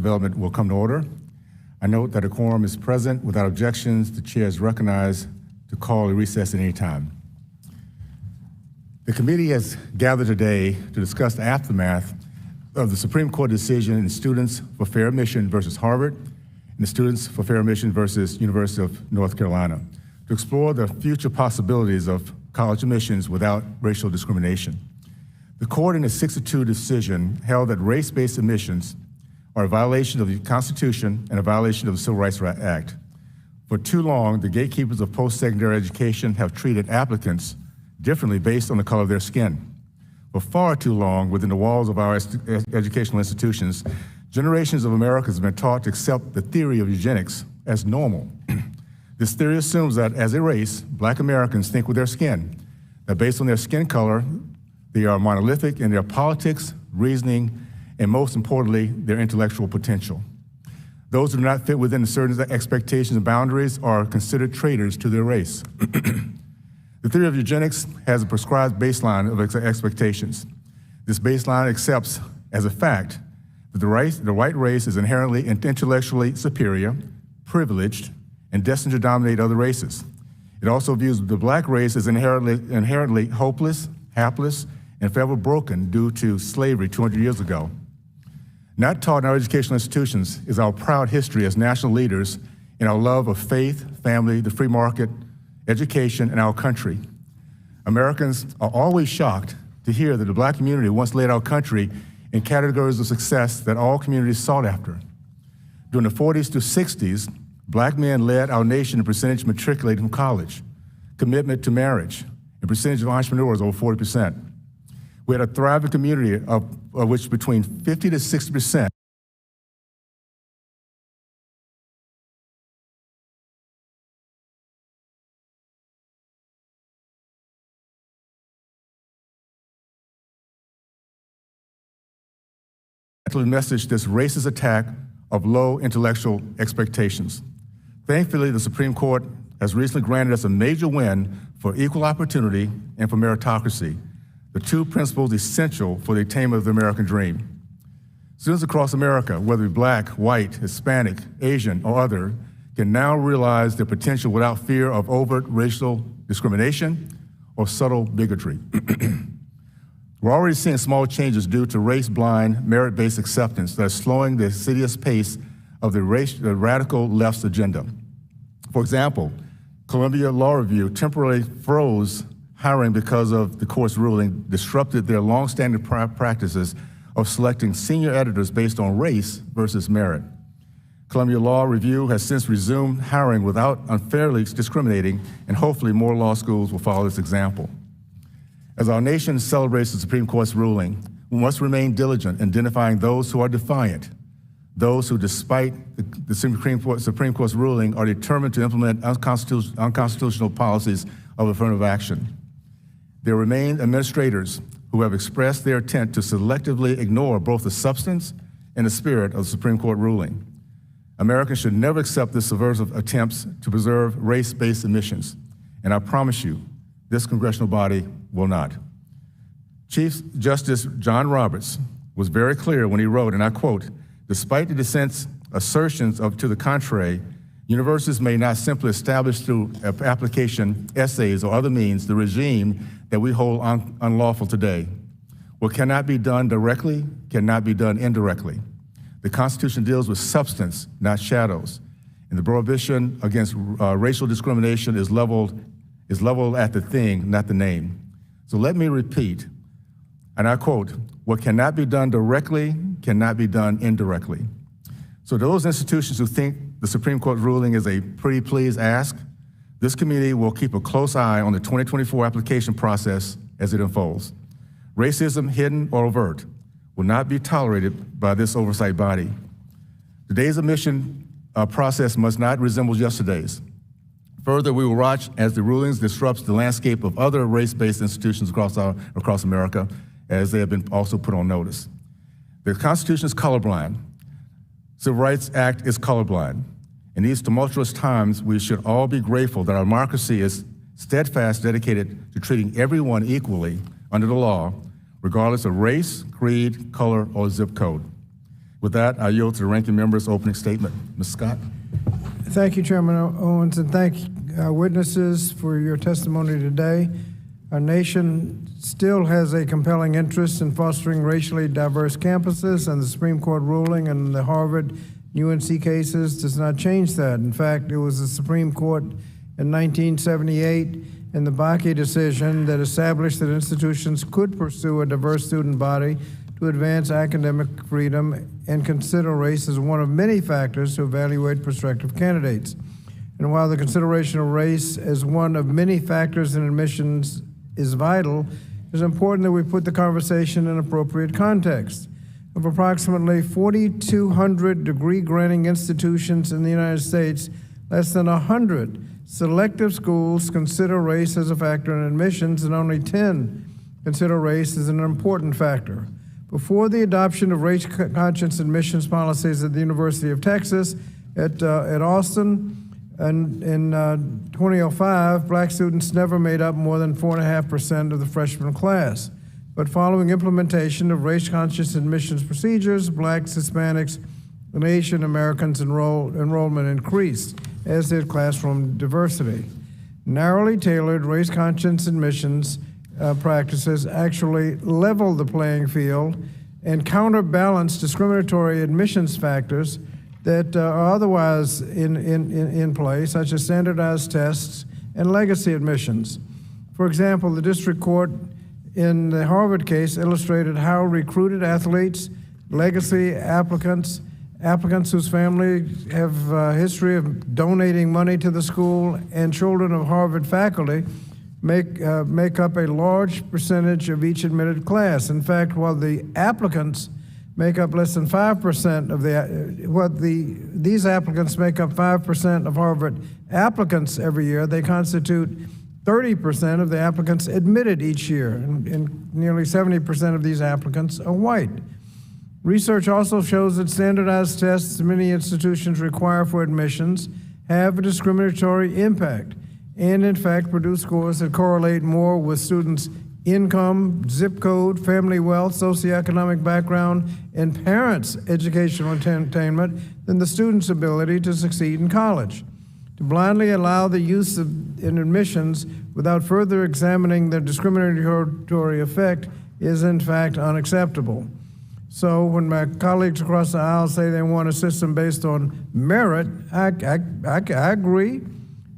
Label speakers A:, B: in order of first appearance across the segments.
A: Development will come to order. I note that a quorum is present. Without objections, the chair is recognized to call a recess at any time. The committee has gathered today to discuss the aftermath of the Supreme Court decision in Students for Fair Admission versus Harvard and the Students for Fair Admission versus University of North Carolina to explore the future possibilities of college admissions without racial discrimination. The court in a 6-2 decision held that race-based admissions are a violation of the Constitution and a violation of the Civil Rights Act. For too long, the gatekeepers of post-secondary education have treated applicants differently based on the color of their skin. For far too long, within the walls of our educational institutions, generations of Americans have been taught to accept the theory of eugenics as normal. This theory assumes that as a race, Black Americans think with their skin, that based on their skin color, they are monolithic in their politics, reasoning, and most importantly, their intellectual potential. Those who do not fit within certain expectations and boundaries are considered traitors to their race. The theory of eugenics has a prescribed baseline of expectations. This baseline accepts as a fact that the white race is inherently and intellectually superior, privileged, and destined to dominate other races. It also views the Black race as inherently hopeless, hapless, and forever broken due to slavery 200 years ago. Not taught in our educational institutions is our proud history as national leaders in our love of faith, family, the free market, education, and our country. Americans are always shocked to hear that the Black community once led our country in categories of success that all communities sought after. During the 40s to 60s, Black men led our nation in percentage matriculated from college, commitment to marriage, and percentage of entrepreneurs over 40%. We had a thriving community of which between 50 to 60% message this racist attack of low intellectual expectations. Thankfully, the Supreme Court has recently granted us a major win for equal opportunity and for meritocracy, the two principles essential for the attainment of the American dream. Students across America, whether Black, white, Hispanic, Asian, or other, can now realize their potential without fear of overt racial discrimination or subtle bigotry. We're already seeing small changes due to race-blind, merit-based acceptance that are slowing the insidious pace of the radical left's agenda. For example, Columbia Law Review temporarily froze hiring because of the court's ruling disrupted their long-standing practices of selecting senior editors based on race versus merit. Columbia Law Review has since resumed hiring without unfairly discriminating, and hopefully more law schools will follow this example. As our nation celebrates the Supreme Court's ruling, we must remain diligent in identifying those who are defiant, those who, despite the Supreme Court's ruling, are determined to implement unconstitutional policies of affirmative action. There remain administrators who have expressed their intent to selectively ignore both the substance and the spirit of the Supreme Court ruling. Americans should never accept the subversive attempts to preserve race-based admissions, and I promise you, this congressional body will not. Chief Justice John Roberts was very clear when he wrote, and I quote, "Despite the dissent's assertions to the contrary, universities may not simply establish through application, essays, or other means the regime that we hold unlawful today. What cannot be done directly cannot be done indirectly. The Constitution deals with substance, not shadows, and the prohibition against racial discrimination is leveled at the thing, not the name." So let me repeat, and I quote, "What cannot be done directly cannot be done indirectly." So those institutions who think the Supreme Court ruling is a pretty please ask, this committee will keep a close eye on the 2024 application process as it unfolds. Racism, hidden or overt, will not be tolerated by this oversight body. Today's admission process must not resemble yesterday's. Further, we will watch as the rulings disrupts the landscape of other race-based institutions across America, as they have been also put on notice. The Constitution is colorblind. Civil Rights Act is colorblind. In these tumultuous times, we should all be grateful that our democracy is steadfast, dedicated to treating everyone equally under the law, regardless of race, creed, color, or zip code. With that, I yield to the ranking member's opening statement. Ms. Scott.
B: Thank you, Chairman Owens, and thank witnesses for your testimony today. Our nation still has a compelling interest in fostering racially diverse campuses, and the Supreme Court ruling and the Harvard UNC cases does not change that. In fact, it was the Supreme Court in 1978 in the Bakke decision that established that institutions could pursue a diverse student body to advance academic freedom and consider race as one of many factors to evaluate prospective candidates. And while the consideration of race as one of many factors in admissions is vital, it's important that we put the conversation in appropriate context. Of approximately 4,200 degree-granting institutions in the United States, less than 100 selective schools consider race as a factor in admissions, and only 10 consider race as an important factor. Before the adoption of race-conscious admissions policies at the University of Texas at Austin in 2005, black students never made up more than 4.5% of the freshman class. But following implementation of race-conscious admissions procedures, blacks, Hispanics, and Asian Americans enrollment increased, as did classroom diversity. Narrowly tailored race-conscious admissions practices actually level the playing field and counterbalance discriminatory admissions factors that are otherwise in place, such as standardized tests and legacy admissions. For example, the district court in the Harvard case illustrated how recruited athletes, legacy applicants whose families have a history of donating money to the school, and children of Harvard faculty make up a large percentage of each admitted class. In fact, while the applicants make up less than 5% of these applicants make up 5% of Harvard applicants every year, they constitute 30% of the applicants admitted each year, and nearly 70% of these applicants are white. Research also shows that standardized tests many institutions require for admissions have a discriminatory impact, and in fact produce scores that correlate more with students' income, zip code, family wealth, socioeconomic background, and parents' educational attainment than the student's ability to succeed in college. To blindly allow the use in admissions without further examining their discriminatory effect is in fact unacceptable. So when my colleagues across the aisle say they want a system based on merit, I agree.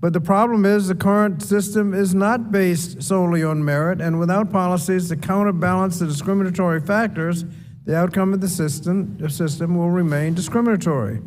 B: But the problem is the current system is not based solely on merit, and without policies to counterbalance the discriminatory factors, the outcome of the system will remain discriminatory.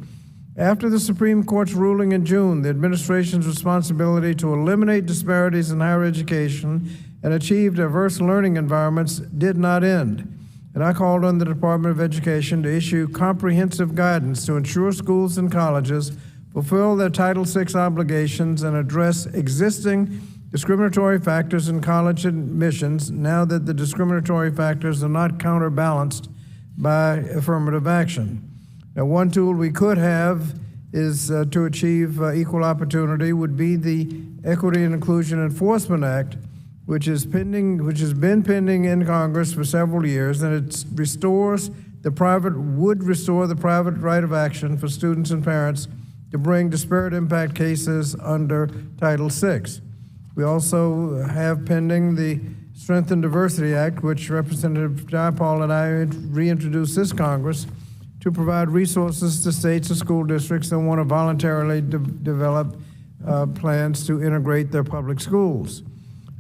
B: After the Supreme Court's ruling in June, the administration's responsibility to eliminate disparities in higher education and achieve diverse learning environments did not end. And I called on the Department of Education to issue comprehensive guidance to ensure schools and colleges fulfill their Title VI obligations and address existing discriminatory factors in college admissions now that the discriminatory factors are not counterbalanced by affirmative action. Now, one tool we could have is to achieve equal opportunity would be the Equity and Inclusion Enforcement Act, which has been pending in Congress for several years, and it would restore the private right of action for students and parents to bring disparate impact cases under Title VI. We also have pending the Strengthen Diversity Act, which Representative Jayapal and I reintroduced this Congress to provide resources to states and school districts that want to voluntarily develop plans to integrate their public schools.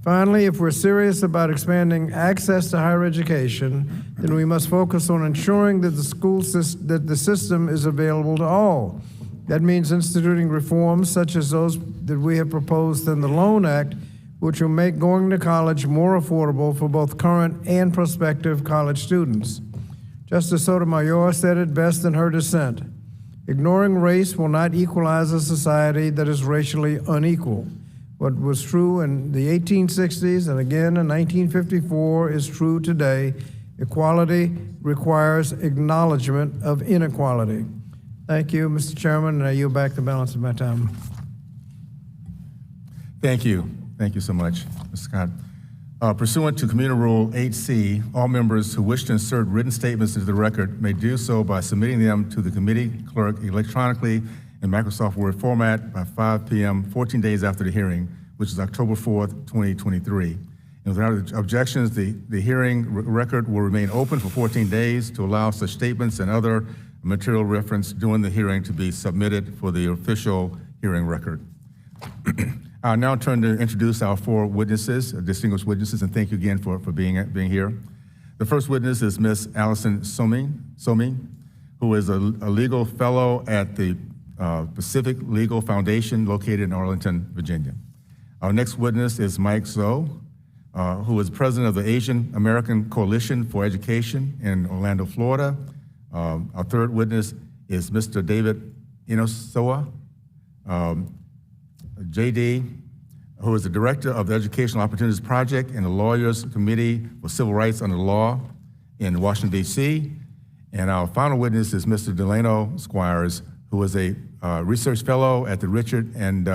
B: Finally, if we're serious about expanding access to higher education, then we must focus on ensuring that the system is available to all. That means instituting reforms such as those that we have proposed in the Loan Act, which will make going to college more affordable for both current and prospective college students. Justice Sotomayor said it best in her dissent. Ignoring race will not equalize a society that is racially unequal. What was true in the 1860s and again in 1954 is true today. Equality requires acknowledgement of inequality. Thank you, Mr. Chairman, and I yield back the balance of my time.
A: Thank you. Thank you so much, Mr. Scott. Pursuant to Community Rule 8C, all members who wish to insert written statements into the record may do so by submitting them to the committee clerk electronically in Microsoft Word format by 5 p.m. 14 days after the hearing, which is October 4th, 2023. And without objections, the hearing record will remain open for 14 days to allow such statements and other material reference during the hearing to be submitted for the official hearing record. I'll now turn to introduce our four witnesses, distinguished witnesses, and thank you again for being here. The first witness is Ms. Allison Somi, who is a legal fellow at the Pacific Legal Foundation located in Arlington, Virginia. Our next witness is Mike Zhou, who is president of the Asian American Coalition for Education in Orlando, Florida. Our third witness is Mr. David Inosoa, JD, who is the director of the Educational Opportunities Project and the Lawyers Committee for Civil Rights under the Law in Washington, D.C. And our final witness is Mr. Delano Squires, who is a research fellow at the Richard and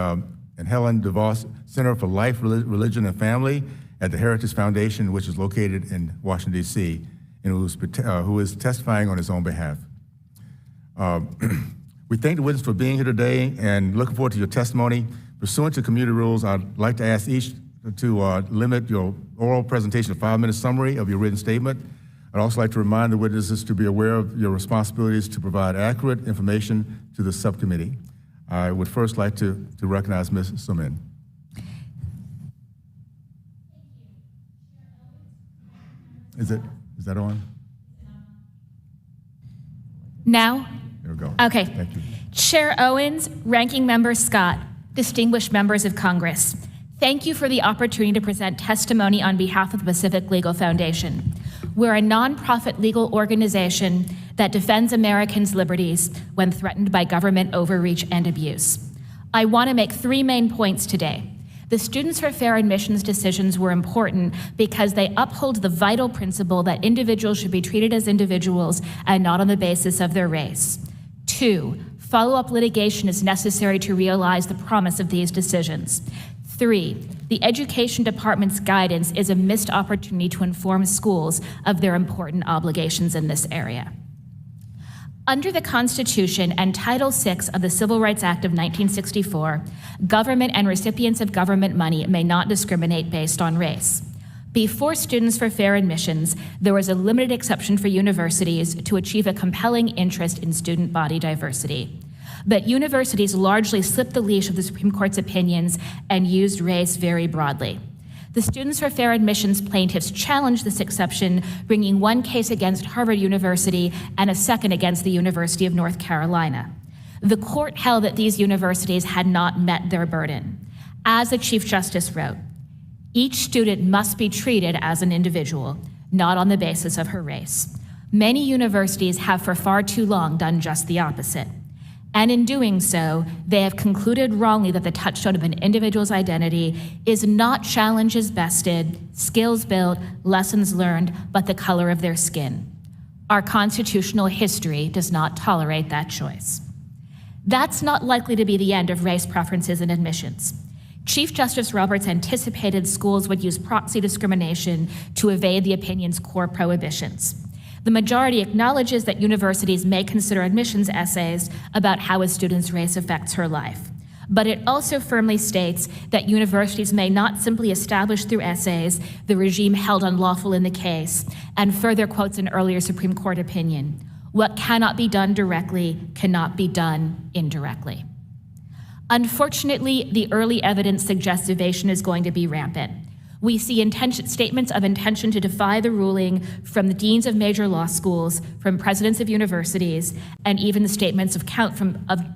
A: Helen DeVos Center for Life, Religion, and Family at the Heritage Foundation, which is located in Washington, D.C., and who is testifying on his own behalf. We thank the witness for being here today and looking forward to your testimony. Pursuant to community rules, I'd like to ask each to limit your oral presentation to a 5-minute summary of your written statement. I'd also like to remind the witnesses to be aware of your responsibilities to provide accurate information to the subcommittee. I would first like to recognize Ms. Sumin. Is that on?
C: Now?
A: There we go.
C: Okay.
A: Thank you.
C: Chair Owens, Ranking Member Scott, distinguished members of Congress, thank you for the opportunity to present testimony on behalf of the Pacific Legal Foundation. We're a nonprofit legal organization that defends Americans' liberties when threatened by government overreach and abuse. I want to make 3 main points today. The Students for Fair Admissions decisions were important because they uphold the vital principle that individuals should be treated as individuals and not on the basis of their race. 2, follow-up litigation is necessary to realize the promise of these decisions. 3, the Education Department's guidance is a missed opportunity to inform schools of their important obligations in this area. Under the Constitution and Title VI of the Civil Rights Act of 1964, government and recipients of government money may not discriminate based on race. Before Students for Fair Admissions, there was a limited exception for universities to achieve a compelling interest in student body diversity. But universities largely slipped the leash of the Supreme Court's opinions and used race very broadly. The Students for Fair Admissions plaintiffs challenged this exception, bringing one case against Harvard University and a second against the University of North Carolina. The court held that these universities had not met their burden. As the Chief Justice wrote, each student must be treated as an individual, not on the basis of her race. Many universities have for far too long done just the opposite. And in doing so, they have concluded wrongly that the touchstone of an individual's identity is not challenges bested, skills built, lessons learned, but the color of their skin. Our constitutional history does not tolerate that choice. That's not likely to be the end of race preferences in admissions. Chief Justice Roberts anticipated schools would use proxy discrimination to evade the opinion's core prohibitions. The majority acknowledges that universities may consider admissions essays about how a student's race affects her life. But it also firmly states that universities may not simply establish through essays the regime held unlawful in the case, and further quotes an earlier Supreme Court opinion. What cannot be done directly cannot be done indirectly. Unfortunately, the early evidence suggests evasion is going to be rampant. We see statements of intention to defy the ruling from the deans of major law schools, from presidents of universities, and even the statements of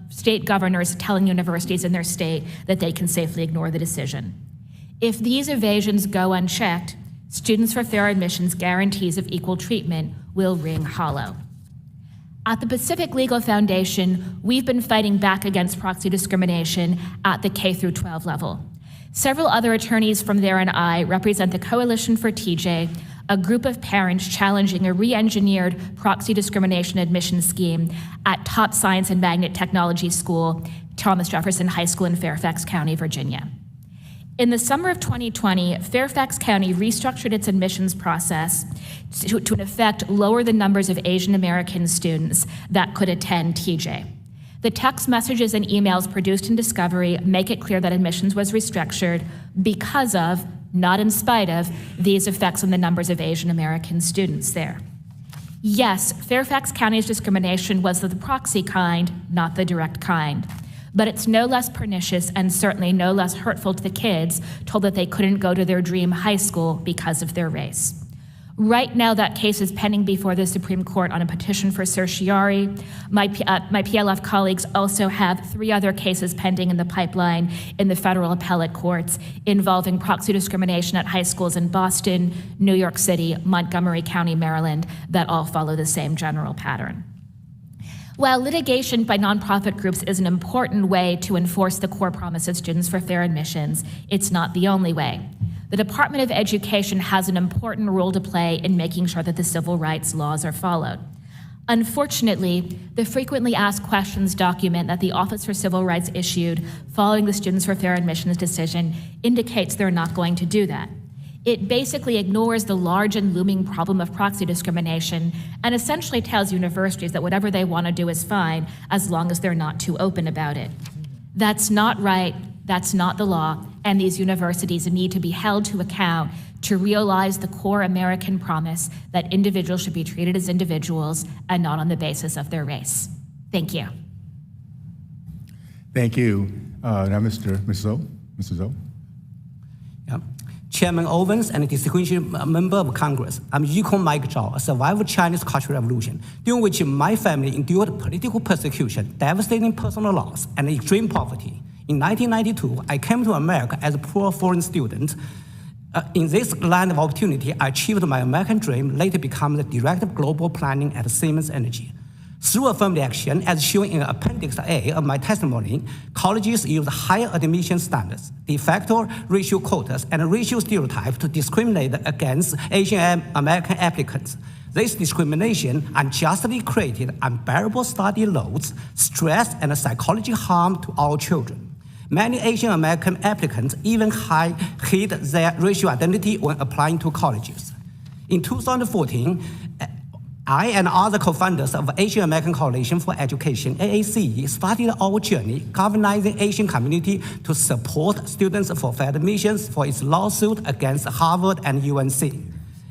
C: state governors telling universities in their state that they can safely ignore the decision. If these evasions go unchecked, Students for Fair Admissions guarantees of equal treatment will ring hollow. At the Pacific Legal Foundation, we've been fighting back against proxy discrimination at the K-12 level. Several other attorneys from there and I represent the Coalition for TJ, a group of parents challenging a re-engineered proxy discrimination admission scheme at top science and magnet technology school, Thomas Jefferson High School in Fairfax County, Virginia. In the summer of 2020, Fairfax County restructured its admissions process to in effect lower the numbers of Asian American students that could attend TJ. The text messages and emails produced in discovery make it clear that admissions was restructured because of, not in spite of, these effects on the numbers of Asian American students there. Yes, Fairfax County's discrimination was of the proxy kind, not the direct kind. But it's no less pernicious and certainly no less hurtful to the kids told that they couldn't go to their dream high school because of their race. Right now, that case is pending before the Supreme Court on a petition for certiorari. My PLF colleagues also have 3 other cases pending in the pipeline in the federal appellate courts involving proxy discrimination at high schools in Boston, New York City, Montgomery County, Maryland, that all follow the same general pattern. While litigation by nonprofit groups is an important way to enforce the core promise of Students for Fair Admissions, it's not the only way. The Department of Education has an important role to play in making sure that the civil rights laws are followed. Unfortunately, the frequently asked questions document that the Office for Civil Rights issued following the Students for Fair Admissions decision indicates they're not going to do that. It basically ignores the large and looming problem of proxy discrimination and essentially tells universities that whatever they want to do is fine as long as they're not too open about it. That's not right, that's not the law, and these universities need to be held to account to realize the core American promise that individuals should be treated as individuals and not on the basis of their race. Thank you.
A: Thank you. Now, Mr. Zoe.
D: Yeah. Chairman Owens and distinguished member of Congress, I'm Yukon Mike Zhao, a survivor of Chinese Cultural Revolution, during which my family endured political persecution, devastating personal loss, and extreme poverty. In 1992, I came to America as a poor foreign student. In this land of opportunity, I achieved my American dream, later become the Director of Global Planning at Siemens Energy. Through affirmative action, as shown in Appendix A of my testimony, colleges use higher admission standards, de facto racial quotas, and racial stereotypes to discriminate against Asian American applicants. This discrimination unjustly created unbearable study loads, stress, and psychological harm to our children. Many Asian American applicants even hid their racial identity when applying to colleges. In 2014, I and other co-founders of Asian American Coalition for Education, AACE, started our journey galvanizing Asian community to support Students for Fair Admissions for its lawsuit against Harvard and UNC.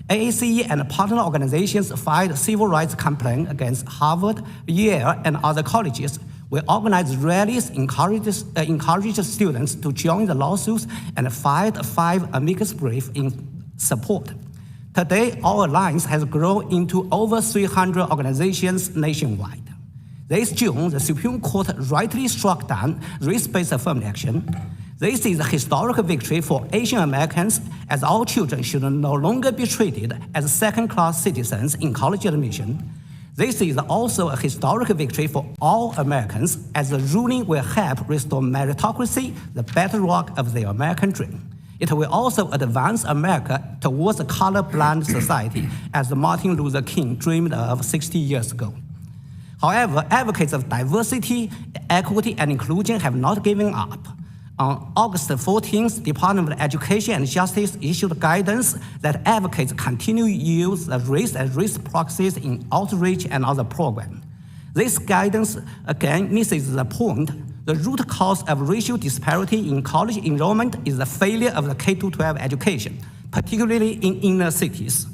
D: AACE and partner organizations filed civil rights complaints against Harvard, Yale, and other colleges. We organized rallies, encouraged students to join the lawsuits, and filed 5 amicus briefs in support. Today, our alliance has grown into over 300 organizations nationwide. This June, the Supreme Court rightly struck down race-based affirmative action. This is a historic victory for Asian Americans, as our children should no longer be treated as second-class citizens in college admission. This is also a historic victory for all Americans, as the ruling will help restore meritocracy, the bedrock of the American dream. It will also advance America towards a colorblind society, as Martin Luther King dreamed of 60 years ago. However, advocates of diversity, equity, and inclusion have not given up. On August 14th, Department of Education and Justice issued guidance that advocates continue to use the race and race proxies in outreach and other programs. This guidance again misses the point. The root cause of racial disparity in college enrollment is the failure of the K-12 education, particularly in inner cities,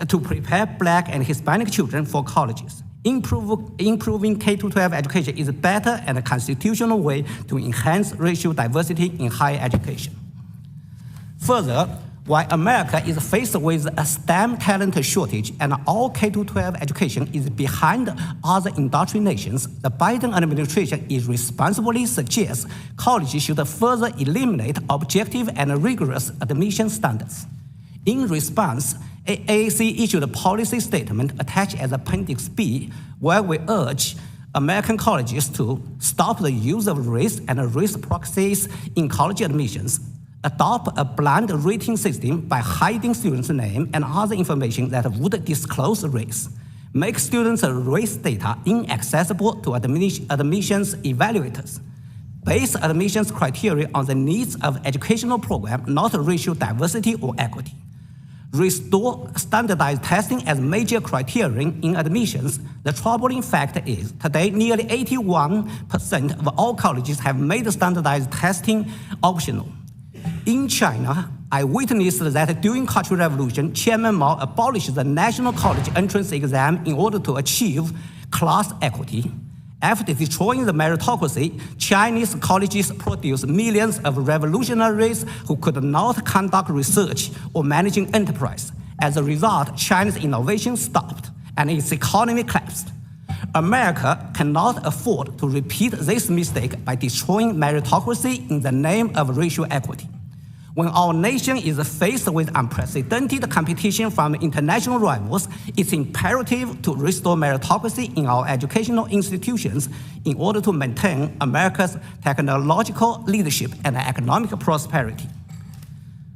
D: to prepare Black and Hispanic children for colleges. Improving K-12 education is a better and a constitutional way to enhance racial diversity in higher education. Further, while America is faced with a STEM talent shortage and all K-12 education is behind other industrial nations, the Biden administration is responsibly suggests colleges should further eliminate objective and rigorous admission standards. In response, AAC issued a policy statement attached as Appendix B, where we urge American colleges to stop the use of race and race proxies in college admissions, adopt a blind rating system by hiding students' names and other information that would disclose race, make students' race data inaccessible to admissions evaluators, base admissions criteria on the needs of educational program, not racial diversity or equity. Restore standardized testing as major criterion in admissions. The troubling fact is today nearly 81% of all colleges have made standardized testing optional. In China, I witnessed that during Cultural Revolution, Chairman Mao abolished the national college entrance exam in order to achieve class equity. After destroying the meritocracy, Chinese colleges produced millions of revolutionaries who could not conduct research or managing enterprise. As a result, China's innovation stopped and its economy collapsed. America cannot afford to repeat this mistake by destroying meritocracy in the name of racial equity. When our nation is faced with unprecedented competition from international rivals, it's imperative to restore meritocracy in our educational institutions in order to maintain America's technological leadership and economic prosperity.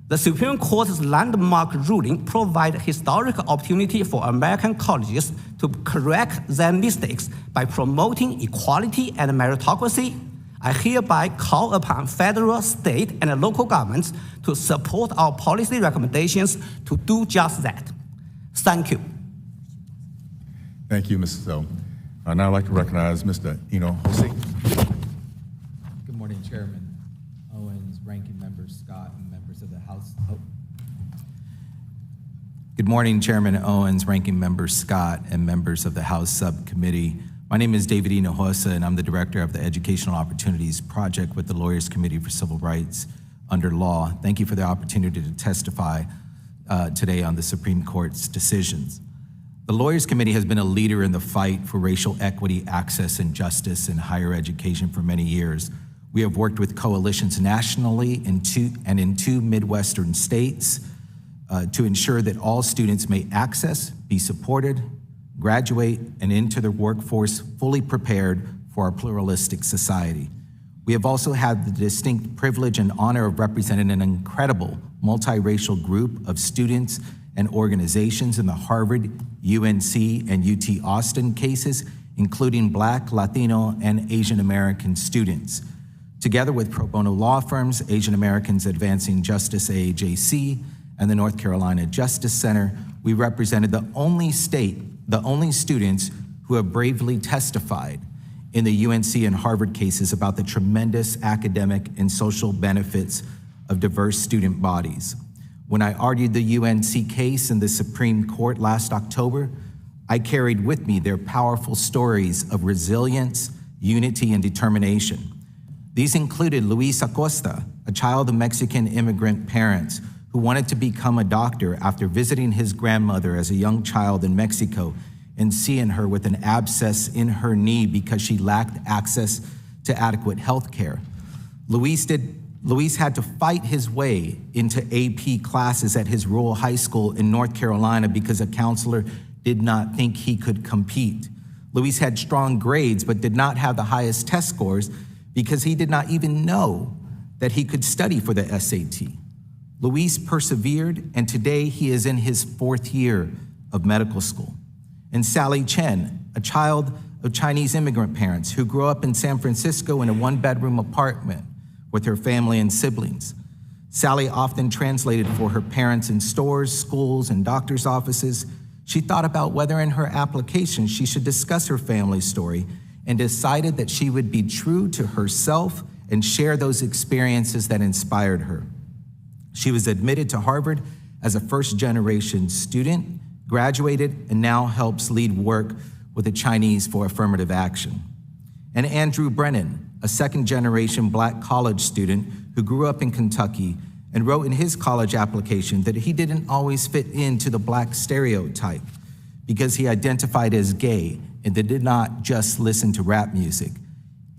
D: The Supreme Court's landmark ruling provides historic opportunity for American colleges to correct their mistakes by promoting equality and meritocracy. I hereby call upon federal, state, and local governments to support our policy recommendations to do just that. Thank you.
A: Thank you, Mrs. O. I'd now like to recognize Mr. Eno Hosey.
E: Good morning, Chairman Owens, Ranking Member Scott, and members of the House. Good morning, Chairman Owens, Ranking Member Scott, and members of the House Subcommittee. My name is David Hinojosa, and I'm the director of the Educational Opportunities Project with the Lawyers Committee for Civil Rights under Law. Thank you for the opportunity to testify today on the Supreme Court's decisions. The Lawyers Committee has been a leader in the fight for racial equity, access, and justice in higher education for many years. We have worked with coalitions nationally in two Midwestern states to ensure that all students may access, be supported, graduate, and enter the workforce fully prepared for our pluralistic society. We have also had the distinct privilege and honor of representing an incredible multiracial group of students and organizations in the Harvard, UNC, and UT Austin cases, including Black, Latino, and Asian American students. Together with pro bono law firms, Asian Americans Advancing Justice AAJC, and the North Carolina Justice Center, we represented the only students who have bravely testified in the UNC and Harvard cases about the tremendous academic and social benefits of diverse student bodies. When I argued the UNC case in the Supreme Court last October, I carried with me their powerful stories of resilience, unity, and determination. These included Luis Acosta, a child of Mexican immigrant parents who wanted to become a doctor after visiting his grandmother as a young child in Mexico and seeing her with an abscess in her knee because she lacked access to adequate health care. Luis had to fight his way into AP classes at his rural high school in North Carolina because a counselor did not think he could compete. Luis had strong grades but did not have the highest test scores because he did not even know that he could study for the SAT. Luis persevered, and today he is in his 4th year of medical school. And Sally Chen, a child of Chinese immigrant parents who grew up in San Francisco in a 1-bedroom apartment with her family and siblings. Sally often translated for her parents in stores, schools, and doctor's offices. She thought about whether in her application she should discuss her family story and decided that she would be true to herself and share those experiences that inspired her. She was admitted to Harvard as a first-generation student, graduated, and now helps lead work with the Chinese for affirmative action. And Andrew Brennan, a second-generation Black college student who grew up in Kentucky and wrote in his college application that he didn't always fit into the Black stereotype because he identified as gay and did not just listen to rap music.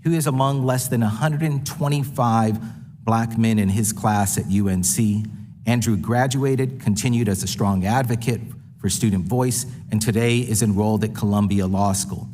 E: He is among less than 125 Black men in his class at UNC. Andrew graduated, continued as a strong advocate for student voice, and today is enrolled at Columbia Law School.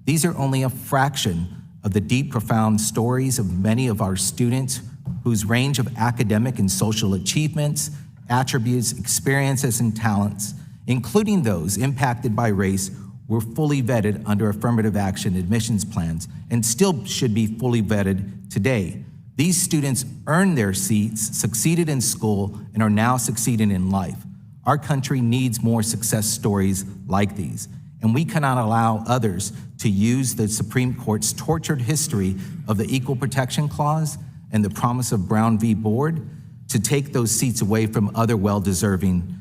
E: These are only a fraction of the deep, profound stories of many of our students whose range of academic and social achievements, attributes, experiences, and talents, including those impacted by race, were fully vetted under affirmative action admissions plans and still should be fully vetted today. These students earned their seats, succeeded in school, and are now succeeding in life. Our country needs more success stories like these, and we cannot allow others to use the Supreme Court's tortured history of the Equal Protection Clause and the promise of Brown v. Board to take those seats away from other well-deserving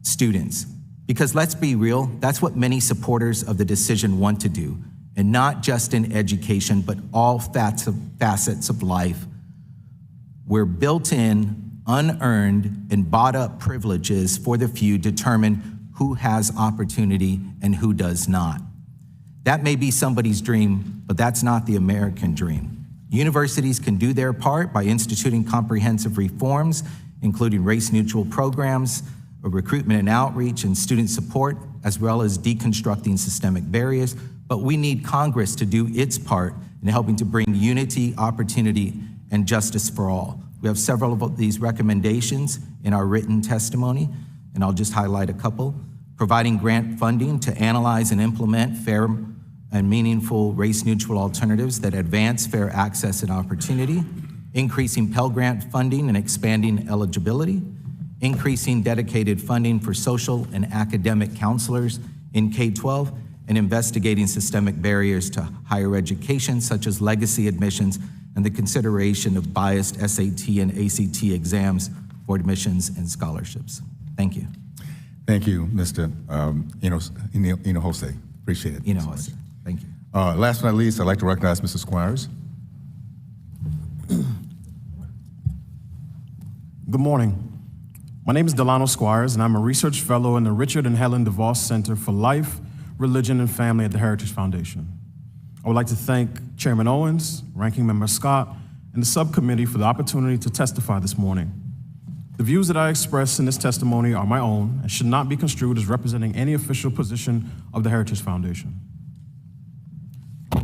E: students. Because let's be real, that's what many supporters of the decision want to do, and not just in education, but all facets of life, where built-in, unearned, and bought-up privileges for the few determine who has opportunity and who does not. That may be somebody's dream, but that's not the American dream. Universities can do their part by instituting comprehensive reforms, including race-neutral programs, recruitment and outreach, and student support, as well as deconstructing systemic barriers. But we need Congress to do its part in helping to bring unity, opportunity, and justice for all. We have several of these recommendations in our written testimony, and I'll just highlight a couple. Providing grant funding to analyze and implement fair and meaningful race-neutral alternatives that advance fair access and opportunity. Increasing Pell Grant funding and expanding eligibility. Increasing dedicated funding for social and academic counselors in K-12, and investigating systemic barriers to higher education, such as legacy admissions and the consideration of biased SAT and ACT exams for admissions and scholarships. Thank you.
A: Thank you, Mr. Hinojosa. Appreciate it.
E: Hinojosa. Thank you.
A: Last but not least, I'd like to recognize Mr. Squires.
F: Good morning. My name is Delano Squires, and I'm a research fellow in the Richard and Helen DeVos Center for Life, Religion, and Family at the Heritage Foundation. I would like to thank Chairman Owens, Ranking Member Scott, and the subcommittee for the opportunity to testify this morning. The views that I express in this testimony are my own and should not be construed as representing any official position of the Heritage Foundation.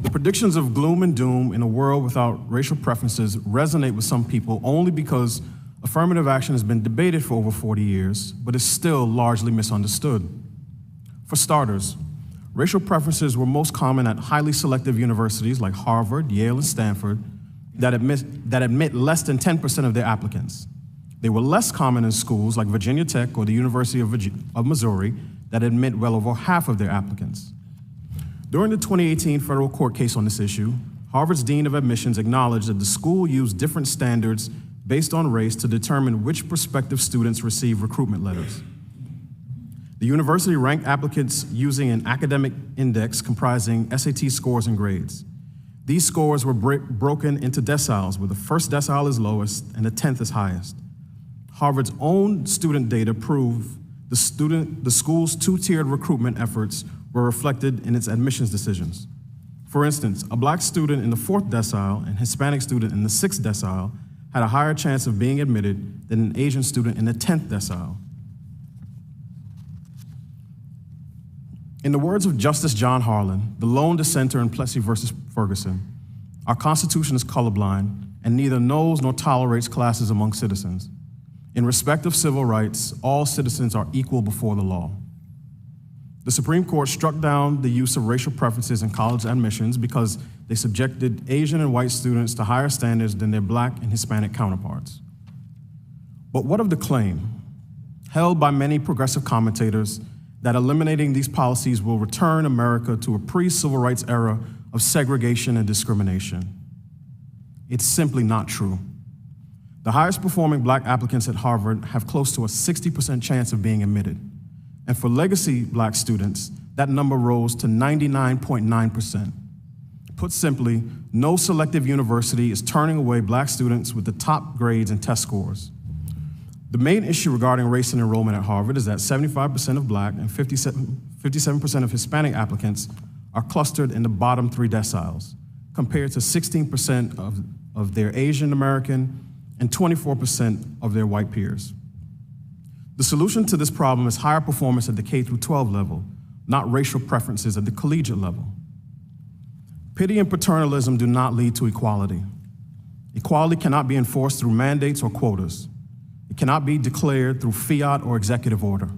F: The predictions of gloom and doom in a world without racial preferences resonate with some people only because affirmative action has been debated for over 40 years, but is still largely misunderstood. For starters, racial preferences were most common at highly selective universities like Harvard, Yale, and Stanford that admit less than 10% of their applicants. They were less common in schools like Virginia Tech or the University of Missouri that admit well over half of their applicants. During the 2018 federal court case on this issue, Harvard's Dean of Admissions acknowledged that the school used different standards based on race to determine which prospective students receive recruitment letters. The university ranked applicants using an academic index comprising SAT scores and grades. These scores were broken into deciles, where the first decile is lowest and the 10th is highest. Harvard's own student data prove the school's two-tiered recruitment efforts were reflected in its admissions decisions. For instance, a Black student in the 4th decile and Hispanic student in the 6th decile had a higher chance of being admitted than an Asian student in the 10th decile. In the words of Justice John Harlan, the lone dissenter in Plessy versus Ferguson, our Constitution is colorblind and neither knows nor tolerates classes among citizens. In respect of civil rights, all citizens are equal before the law. The Supreme Court struck down the use of racial preferences in college admissions because they subjected Asian and white students to higher standards than their Black and Hispanic counterparts. But what of the claim, held by many progressive commentators, that eliminating these policies will return America to a pre-civil rights era of segregation and discrimination? It's simply not true. The highest performing Black applicants at Harvard have close to a 60% chance of being admitted. And for legacy Black students, that number rose to 99.9%. Put simply, no selective university is turning away Black students with the top grades and test scores. The main issue regarding race and enrollment at Harvard is that 75% of Black and 57% of Hispanic applicants are clustered in the bottom 3 deciles, compared to 16% of their Asian American and 24% of their white peers. The solution to this problem is higher performance at the K-12 level, not racial preferences at the collegiate level. Pity and paternalism do not lead to equality. Equality cannot be enforced through mandates or quotas. It cannot be declared through fiat or executive order.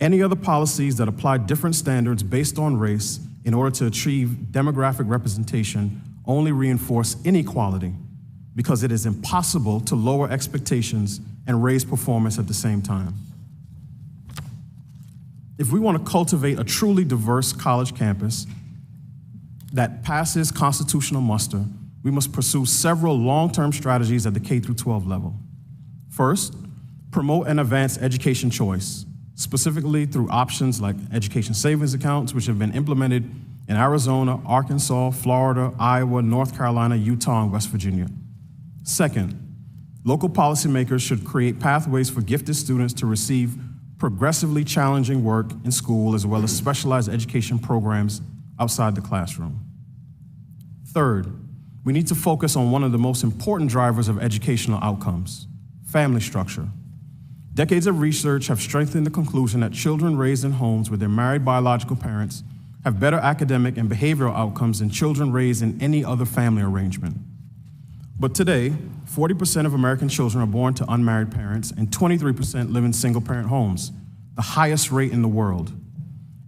F: Any other policies that apply different standards based on race in order to achieve demographic representation only reinforce inequality because it is impossible to lower expectations and raise performance at the same time. If we want to cultivate a truly diverse college campus that passes constitutional muster, we must pursue several long-term strategies at the K-12 level. First, promote and advance education choice, specifically through options like education savings accounts, which have been implemented in Arizona, Arkansas, Florida, Iowa, North Carolina, Utah, and West Virginia. Second, local policymakers should create pathways for gifted students to receive progressively challenging work in school, as well as specialized education programs outside the classroom. Third, we need to focus on one of the most important drivers of educational outcomes, family structure. Decades of research have strengthened the conclusion that children raised in homes with their married biological parents have better academic and behavioral outcomes than children raised in any other family arrangement. But today, 40% of American children are born to unmarried parents, and 23% live in single-parent homes, the highest rate in the world.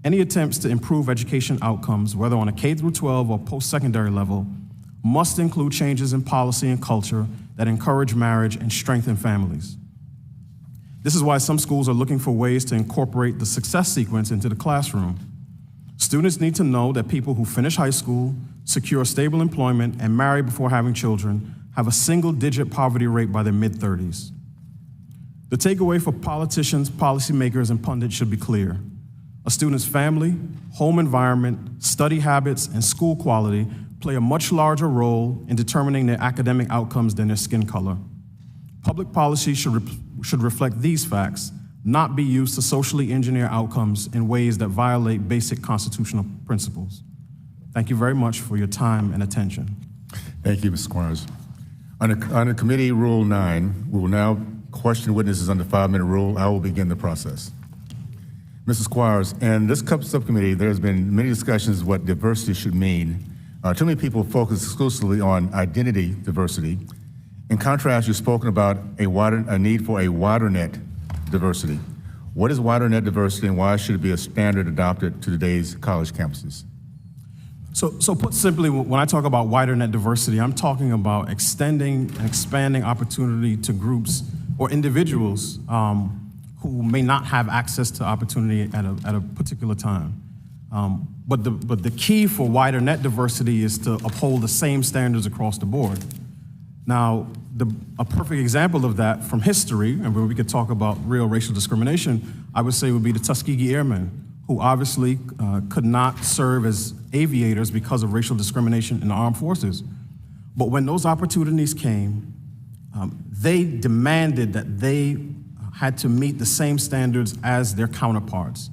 F: Any attempts to improve education outcomes, whether on a K-12 or post-secondary level, must include changes in policy and culture that encourage marriage and strengthen families. This is why some schools are looking for ways to incorporate the success sequence into the classroom. Students need to know that people who finish high school, secure stable employment, and marry before having children have a single-digit poverty rate by their mid-30s. The takeaway for politicians, policymakers, and pundits should be clear. A student's family, home environment, study habits, and school quality play a much larger role in determining their academic outcomes than their skin color. Public policy should reflect these facts, not be used to socially engineer outcomes in ways that violate basic constitutional principles. Thank you very much for your time and attention.
A: Thank you, Mr. Squires. Under Committee Rule 9, we will now question witnesses under 5-minute rule. I will begin the process. Mr. Squires, in this subcommittee, there's been many discussions what diversity should mean. Too many people focus exclusively on identity diversity. In contrast, you've spoken about a need for a wider net diversity. What is wider net diversity, and why should it be a standard adopted to today's college campuses?
F: So put simply, when I talk about wider net diversity, I'm talking about extending and expanding opportunity to groups or individuals who may not have access to opportunity at a particular time. But the key for wider net diversity is to uphold the same standards across the board. Now, a perfect example of that from history, and where we could talk about real racial discrimination, I would say would be the Tuskegee Airmen, who obviously could not serve as aviators because of racial discrimination in the armed forces. But when those opportunities came, they demanded that they had to meet the same standards as their counterparts.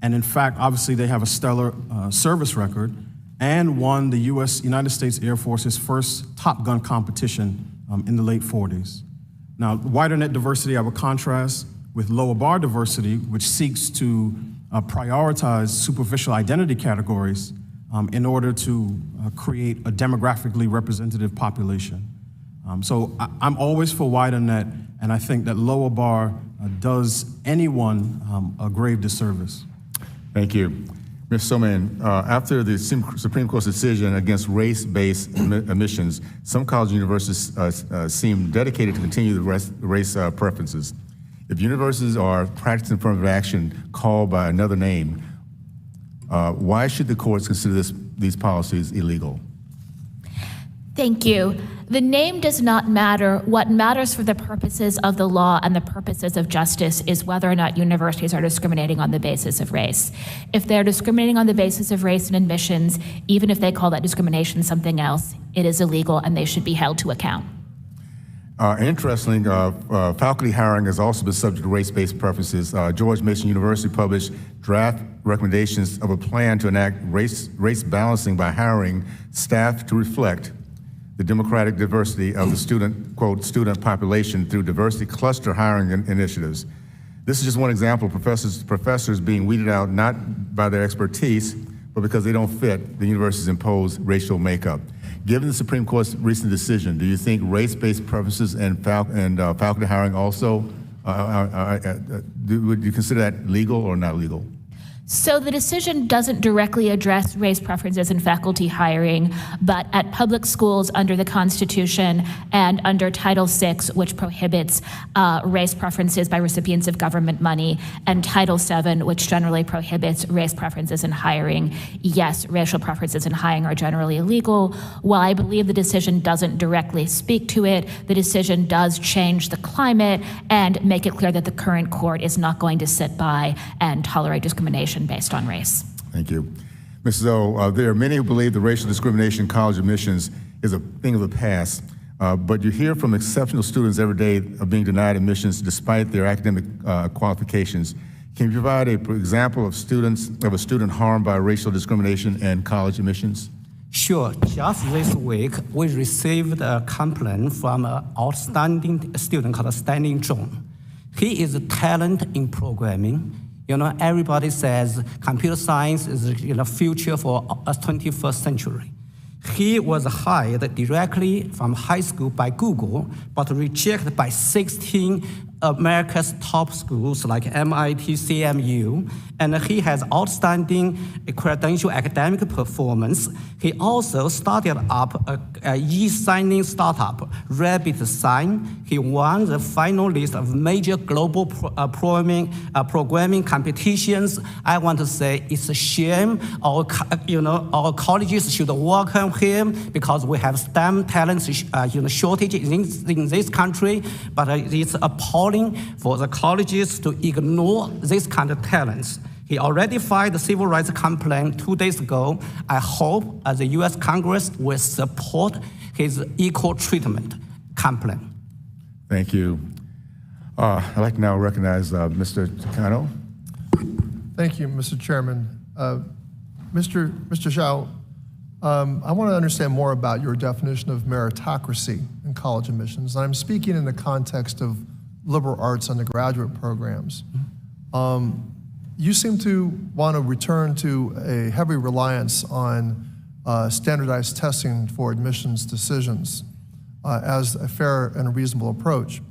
F: And in fact, obviously they have a stellar service record and won the United States Air Force's first Top Gun competition in the late 40s. Now, wider net diversity I would contrast with lower bar diversity, which seeks to prioritize superficial identity categories in order to create a demographically representative population. So I'm always for wider net, and I think that lower bar does anyone a grave disservice.
A: Thank you. Ms. Soman, after the Supreme Court's decision against race-based admissions, some college universities seem dedicated to continue the race preferences. If universities are practicing affirmative action called by another name, why should the courts consider these policies illegal?
C: Thank you. The name does not matter. What matters for the purposes of the law and the purposes of justice is whether or not universities are discriminating on the basis of race. If they're discriminating on the basis of race in admissions, even if they call that discrimination something else, it is illegal and they should be held to account.
A: Interestingly, faculty hiring has also been subject to race-based preferences. George Mason University published draft recommendations of a plan to enact race balancing by hiring staff to reflect the democratic diversity of the student population through diversity cluster hiring initiatives. This is just one example of professors being weeded out not by their expertise, but because they don't fit the university's imposed racial makeup. Given the Supreme Court's recent decision, do you think race-based preferences and faculty hiring also Would you consider that legal or not legal?
C: So the decision doesn't directly address race preferences in faculty hiring, but at public schools under the Constitution and under Title VI, which prohibits race preferences by recipients of government money, and Title VII, which generally prohibits race preferences in hiring, yes, racial preferences in hiring are generally illegal. While I believe the decision doesn't directly speak to it, the decision does change the climate and make it clear that the current court is not going to sit by and tolerate discrimination based on race.
A: Thank you. Mrs. O, there are many who believe the racial discrimination in college admissions is a thing of the past, but you hear from exceptional students every day of being denied admissions despite their academic qualifications. Can you provide an example of a student harmed by racial discrimination in college admissions?
D: Sure. Just this week, we received a complaint from an outstanding student called Stanley Zhong. He is a talent in programming. You know, everybody says computer science is the future for a 21st century. He was hired directly from high school by Google, but rejected by 16 America's top schools like MIT, CMU, and he has outstanding credential academic performance. He also started up a e-signing startup, Rabbit Sign. He won the final list of major global programming competitions. I want to say it's a shame. Our colleges should welcome him because we have STEM talent shortage in this country, but it's appalling for the colleges to ignore this kind of talents. He already filed a civil rights complaint 2 days ago. I hope the U.S. Congress will support his equal treatment complaint.
A: Thank you. I'd like to now recognize Mr. Takano.
G: Thank you, Mr. Chairman. Mr. Zhao, I want to understand more about your definition of meritocracy in college admissions. And I'm speaking in the context of liberal arts undergraduate programs. You seem to want to return to a heavy reliance on standardized testing for admissions decisions as a fair and reasonable approach.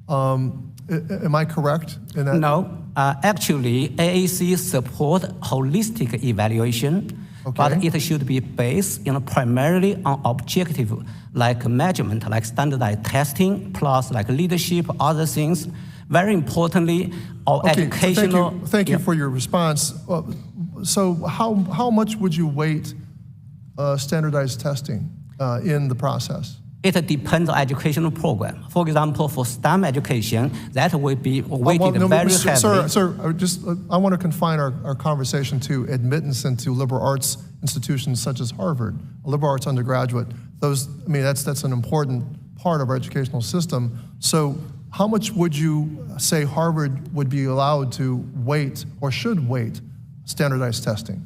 G: Am I correct in that?
D: No, actually, AAC support holistic evaluation, but it should be based primarily on objective, like measurement, like standardized testing, plus like leadership, other things. Very importantly, our educational.
G: Thank you for your response. So how much would you weight standardized testing in the process?
D: It depends on educational program. For example, for STEM education, that will be weighted very heavily.
G: Sir, I want to confine our conversation to admittance into liberal arts institutions such as Harvard, a liberal arts undergraduate. That's an important part of our educational system. So how much would you say Harvard would be allowed to weight or should weight standardized testing?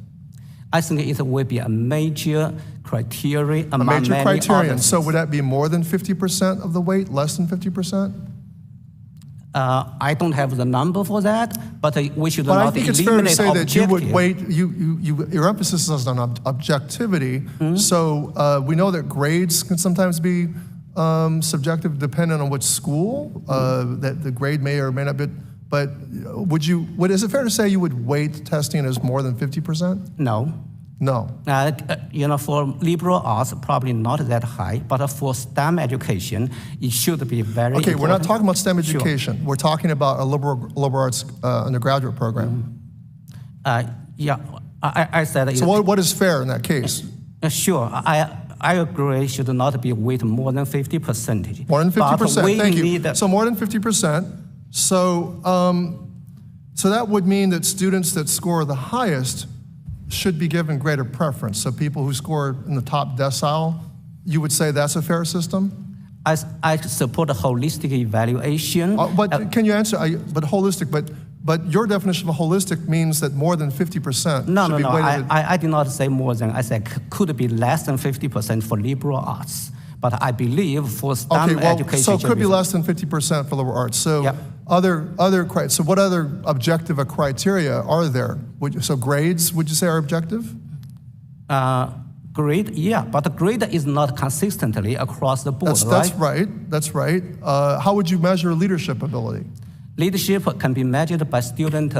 D: I think it will be a major criteria among
G: many
D: criterion.
G: So would that be more than 50% of the weight, less than 50%?
D: I don't have the number for that, but we should
G: but
D: not
G: I think it's fair to say
D: objective.
G: that you would weight, your emphasis is on objectivity. So we know that grades can sometimes be subjective depending on which school, that the grade may or may not be. But is it fair to say you would weight testing as more than 50%?
D: No.
G: No.
D: For liberal arts, probably not that high, but for STEM education, it should be very
G: Okay,
D: important.
G: we're not talking about STEM education.
D: Sure.
G: We're talking about a liberal arts undergraduate program.
D: I said.
G: So what is fair in that case?
D: Sure, I agree. Should not be weight more than 50%.
G: More than 50%. Thank you. So more than 50%. So that would mean that students that score the highest should be given greater preference. So people who score in the top decile, you would say that's a fair system?
D: I support a holistic evaluation.
G: But can you answer? But holistic. But your definition of holistic means that more than 50%.
D: No.
G: Weighted.
D: I did not say more than. I said could be less than 50% for liberal arts. But I believe for STEM education.
G: So it could be less than 50% for liberal arts. So so what other objective criteria are there? So grades, would you say, are objective?
D: Grade, yeah, but the grade is not consistently across the board,
G: That's right. How would you measure leadership ability?
D: Leadership can be measured by students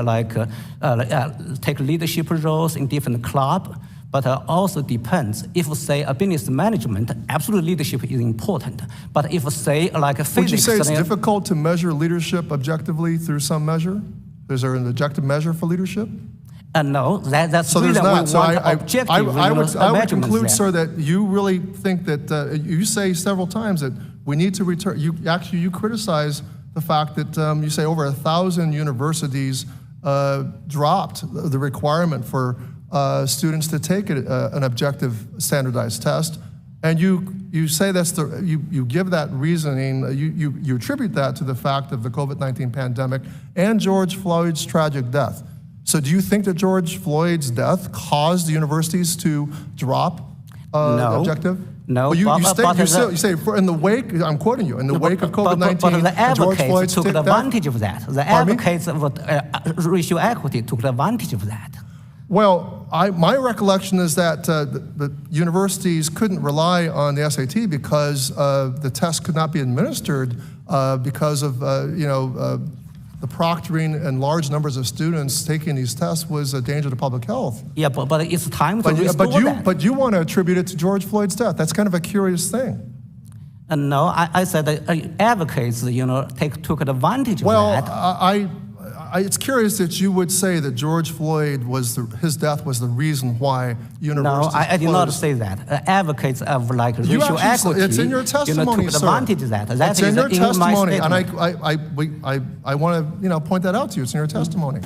D: take leadership roles in different clubs, but also depends. If, say, a business management, absolute leadership is important. But if, say, like a physics...
G: Would you say it's difficult to measure leadership objectively through some measure? Is there an objective measure for leadership?
D: No, that's
G: so
D: really
G: there's not. So I would conclude,
D: there.
G: sir, that you really think that you say several times that we need to return. You criticize the fact that you say over 1,000 universities dropped the requirement for students to take an objective standardized test, and you say that's you give that reasoning. You attribute that to the fact of the COVID-19 pandemic and George Floyd's tragic death. So do you think that George Floyd's death caused the universities to drop the objective?
D: No.
G: Well, you say in the wake, I'm quoting you, in the wake of COVID-19,
D: but the advocates took
G: advantage
D: of that. The advocates of racial equity took advantage of that.
G: Well, my recollection is that the universities couldn't rely on the SAT because the test could not be administered because of the proctoring and large numbers of students taking these tests was a danger to public health.
D: Yeah, but it's time to restore that.
G: But you want to attribute it to George Floyd's death. That's kind of a curious thing.
D: No, I said that advocates, took advantage of that.
G: Well, it's curious that you would say that George Floyd his death was the reason why universities
D: No, I did not say that. Advocates of racial equity,
G: it's in your testimony,
D: took advantage of that.
G: It's in your testimony, and I want to point that out to you. It's in your testimony.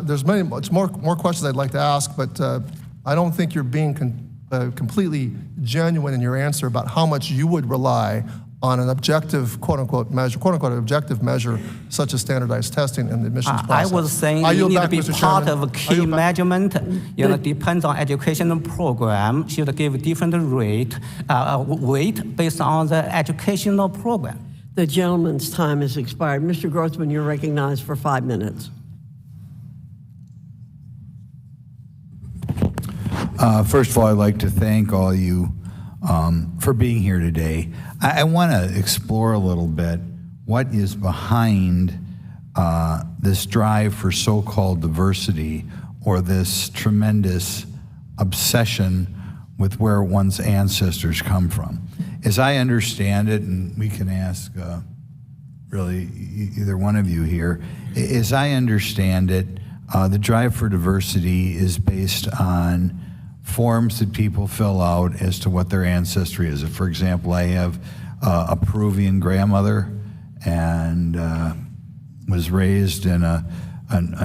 G: There's much more questions I'd like to ask, but I don't think you're being completely genuine in your answer about how much you would rely on an objective, quote-unquote objective measure, such as standardized testing in the admissions process.
D: I was saying you need to be part of a key measurement. Depends on educational program. Should give different weight based on the educational program.
H: The gentleman's time has expired. Mr. Grossman, you're recognized for 5 minutes.
I: First of all, I'd like to thank all you for being here today. I want to explore a little bit what is behind this drive for so-called diversity, or this tremendous obsession with where one's ancestors come from. As I understand it, and we can ask really either one of you here, as I understand it, the drive for diversity is based on forms that people fill out as to what their ancestry is. If, for example, I have a Peruvian grandmother and was raised in a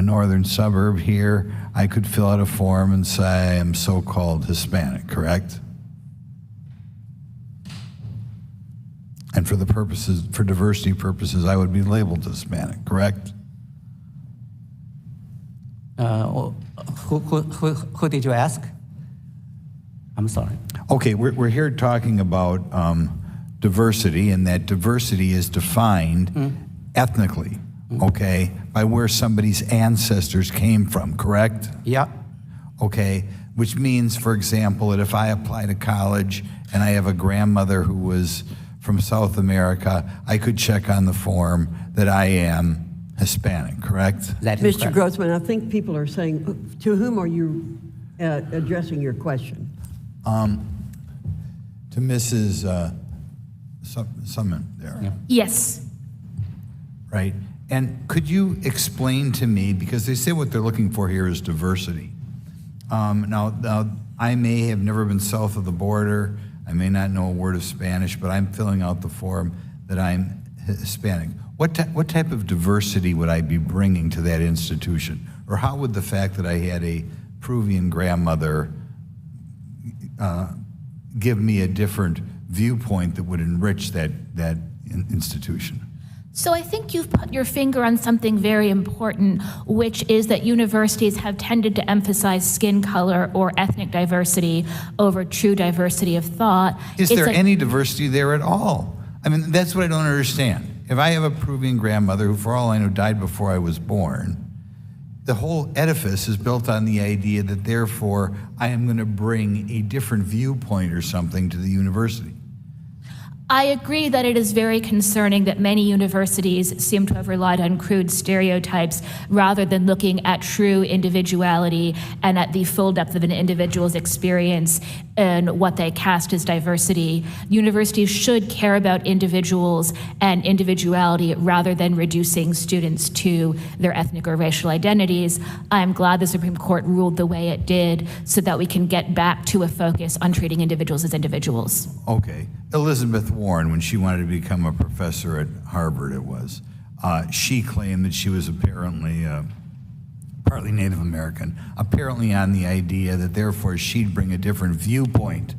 I: northern suburb here, I could fill out a form and say I am so-called Hispanic, correct? And for diversity purposes, I would be labeled Hispanic, correct?
D: Who did you ask? I'm sorry.
I: Okay, we're here talking about diversity, and that diversity is defined ethnically, okay, by where somebody's ancestors came from, correct?
D: Yeah.
I: Okay, which means, for example, that if I apply to college and I have a grandmother who was from South America, I could check on the form that I am Hispanic, correct?
D: That is
H: Mr.
D: correct.
H: Grossman, I think people are saying, to whom are you addressing your question?
I: To Mrs. Summon there.
D: Yeah.
C: Yes.
I: Right? And could you explain to me, because they say what they're looking for here is diversity. Now, I may have never been south of the border. I may not know a word of Spanish, but I'm filling out the form that I'm Hispanic. What type of diversity would I be bringing to that institution? Or how would the fact that I had a Peruvian grandmother give me a different viewpoint that would enrich that institution?
C: So I think you've put your finger on something very important, which is that universities have tended to emphasize skin color or ethnic diversity over true diversity of thought.
I: Is there any diversity there at all? I mean, that's what I don't understand. If I have a Peruvian grandmother who, for all I know, died before I was born, the whole edifice is built on the idea that, therefore, I am going to bring a different viewpoint or something to the university.
C: I agree that it is very concerning that many universities seem to have relied on crude stereotypes rather than looking at true individuality and at the full depth of an individual's experience and what they cast as diversity. Universities should care about individuals and individuality rather than reducing students to their ethnic or racial identities. I'm glad the Supreme Court ruled the way it did so that we can get back to a focus on treating individuals as individuals.
I: Okay. Elizabeth Warren, when she wanted to become a professor at Harvard, she claimed that she was apparently partly Native American, apparently on the idea that therefore she'd bring a different viewpoint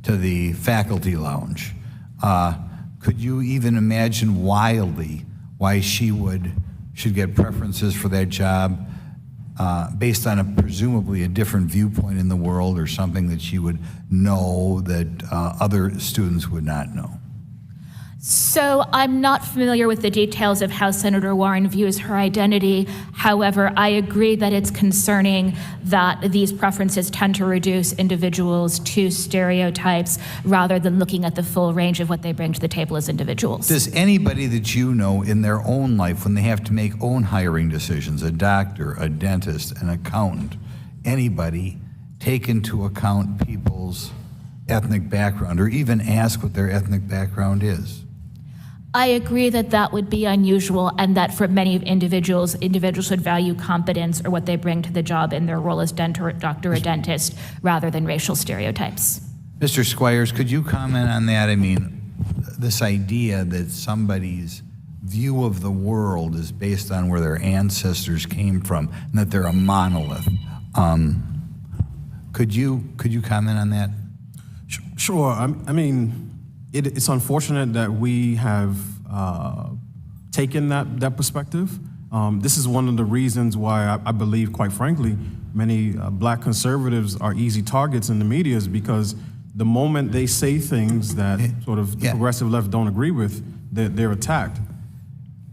I: to the faculty lounge. Could you even imagine wildly why she should get preferences for that job based on presumably a different viewpoint in the world or something that she would know that other students would not know?
C: So I'm not familiar with the details of how Senator Warren views her identity. However, I agree that it's concerning that these preferences tend to reduce individuals to stereotypes rather than looking at the full range of what they bring to the table as individuals.
I: Does anybody that you know in their own life, when they have to make own hiring decisions, a doctor, a dentist, an accountant, anybody take into account people's ethnic background or even ask what their ethnic background is?
C: I agree that that would be unusual and that for many individuals should value competence or what they bring to the job in their role as doctor or dentist rather than racial stereotypes.
I: Mr. Squires, could you comment on that? I mean, this idea that somebody's view of the world is based on where their ancestors came from and that they're a monolith. Could you comment on that?
F: Sure. I mean, it's unfortunate that we have taken that perspective. This is one of the reasons why I believe, quite frankly, many black conservatives are easy targets in the media is because the moment they say things that sort of the progressive left don't agree with, they're attacked.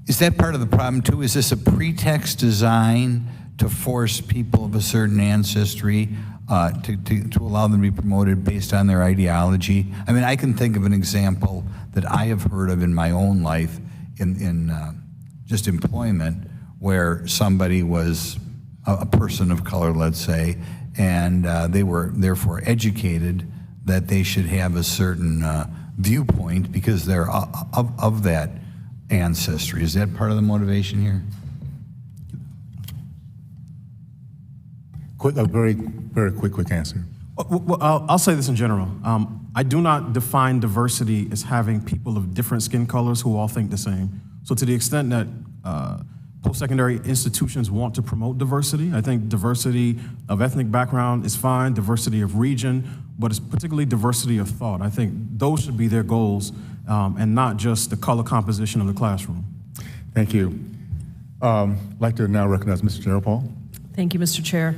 I: Is that part of the problem too? Is this a pretext design to force people of a certain ancestry to allow them to be promoted based on their ideology? I mean, I can think of an example that I have heard of in my own life in just employment where somebody was a person of color, let's say, and they were therefore educated that they should have a certain viewpoint because they're of that ancestry. Is that part of the motivation here?
A: A very, very quick answer.
F: Well, I'll say this in general. I do not define diversity as having people of different skin colors who all think the same. So to the extent that post-secondary institutions want to promote diversity, I think diversity of ethnic background is fine, diversity of region, but it's particularly diversity of thought. I think those should be their goals and not just the color composition of the classroom.
A: Thank you. I'd like to now recognize Mr. General Paul.
J: Thank you, Mr. Chair.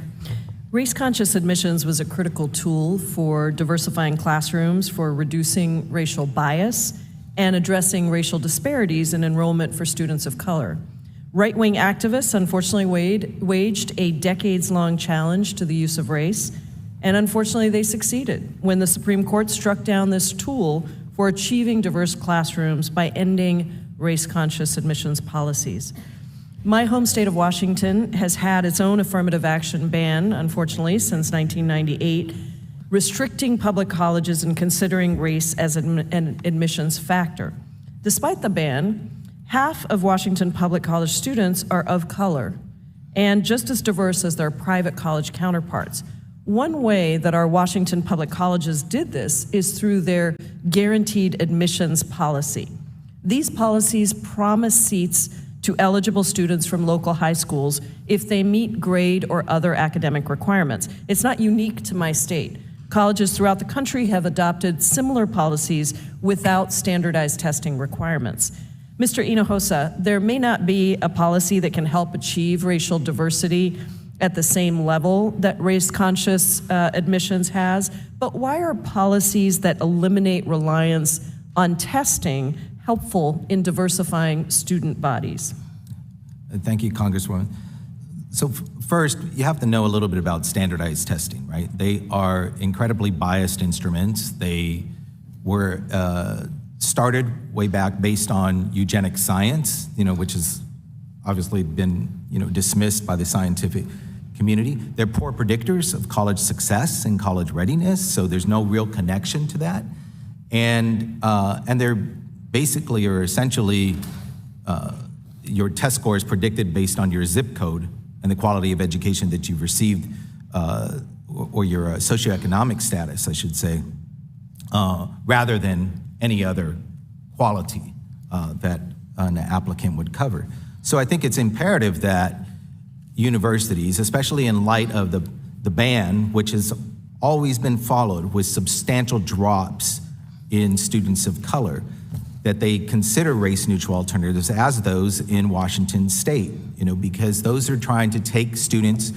J: Race-conscious admissions was a critical tool for diversifying classrooms, for reducing racial bias, and addressing racial disparities in enrollment for students of color. Right-wing activists unfortunately waged a decades-long challenge to the use of race, and unfortunately they succeeded when the Supreme Court struck down this tool for achieving diverse classrooms by ending race-conscious admissions policies. My home state of Washington has had its own affirmative action ban, unfortunately, since 1998, restricting public colleges and considering race as an admissions factor. Despite the ban, half of Washington public college students are of color and just as diverse as their private college counterparts. One way that our Washington public colleges did this is through their guaranteed admissions policy. These policies promise seats to eligible students from local high schools if they meet grade or other academic requirements. It's not unique to my state. Colleges throughout the country have adopted similar policies without standardized testing requirements. Mr. Hinojosa, there may not be a policy that can help achieve racial diversity at the same level that race-conscious admissions has, but why are policies that eliminate reliance on testing helpful in diversifying student bodies?
E: Thank you, Congresswoman. So first, you have to know a little bit about standardized testing, right? They are incredibly biased instruments. They were started way back based on eugenic science, which has obviously been, dismissed by the scientific community. They're poor predictors of college success and college readiness, so there's no real connection to that. And they're basically or essentially your test score is predicted based on your zip code and the quality of education that you've received, or your socioeconomic status, I should say, rather than any other quality that an applicant would cover. So I think it's imperative that universities, especially in light of the ban, which has always been followed with substantial drops in students of color, that they consider race-neutral alternatives as those in Washington State, because those are trying to take students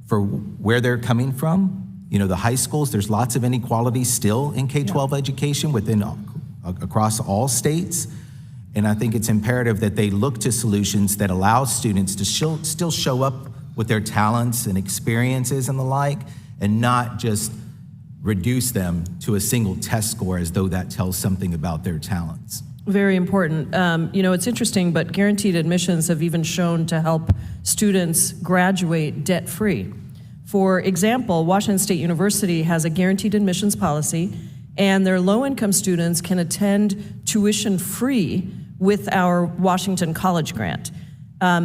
E: for where they're coming from. The high schools, there's lots of inequality still in K-12 education across all states. And I think it's imperative that they look to solutions that allow students to still show up with their talents and experiences and the like, and not just reduce them to a single test score as though that tells something about their talents.
J: Very important. It's interesting, but guaranteed admissions have even shown to help students graduate debt-free. For example, Washington State University has a guaranteed admissions policy, and their low-income students can attend tuition-free with our Washington College Grant.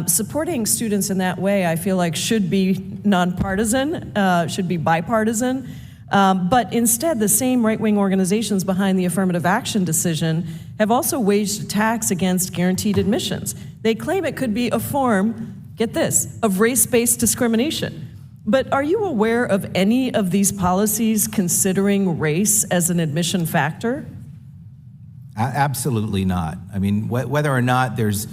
J: Supporting students in that way, I feel like, should be nonpartisan, should be bipartisan. But instead, the same right-wing organizations behind the affirmative action decision have also waged attacks against guaranteed admissions. They claim it could be a form, get this, of race-based discrimination. But are you aware of any of these policies considering race as an admission factor?
E: Absolutely not. I mean, whether or not there's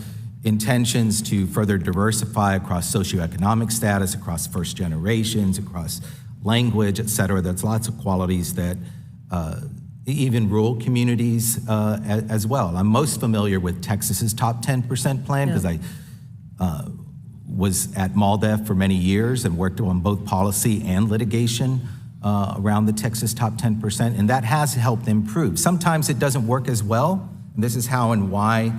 E: intentions to further diversify across socioeconomic status, across first generations, across language, et cetera, that's lots of qualities that even rural communities as well. I'm most familiar with Texas's top 10% plan because I was at MALDEF for many years and worked on both policy and litigation around the Texas top 10%, and that has helped improve. Sometimes it doesn't work as well, and this is how and why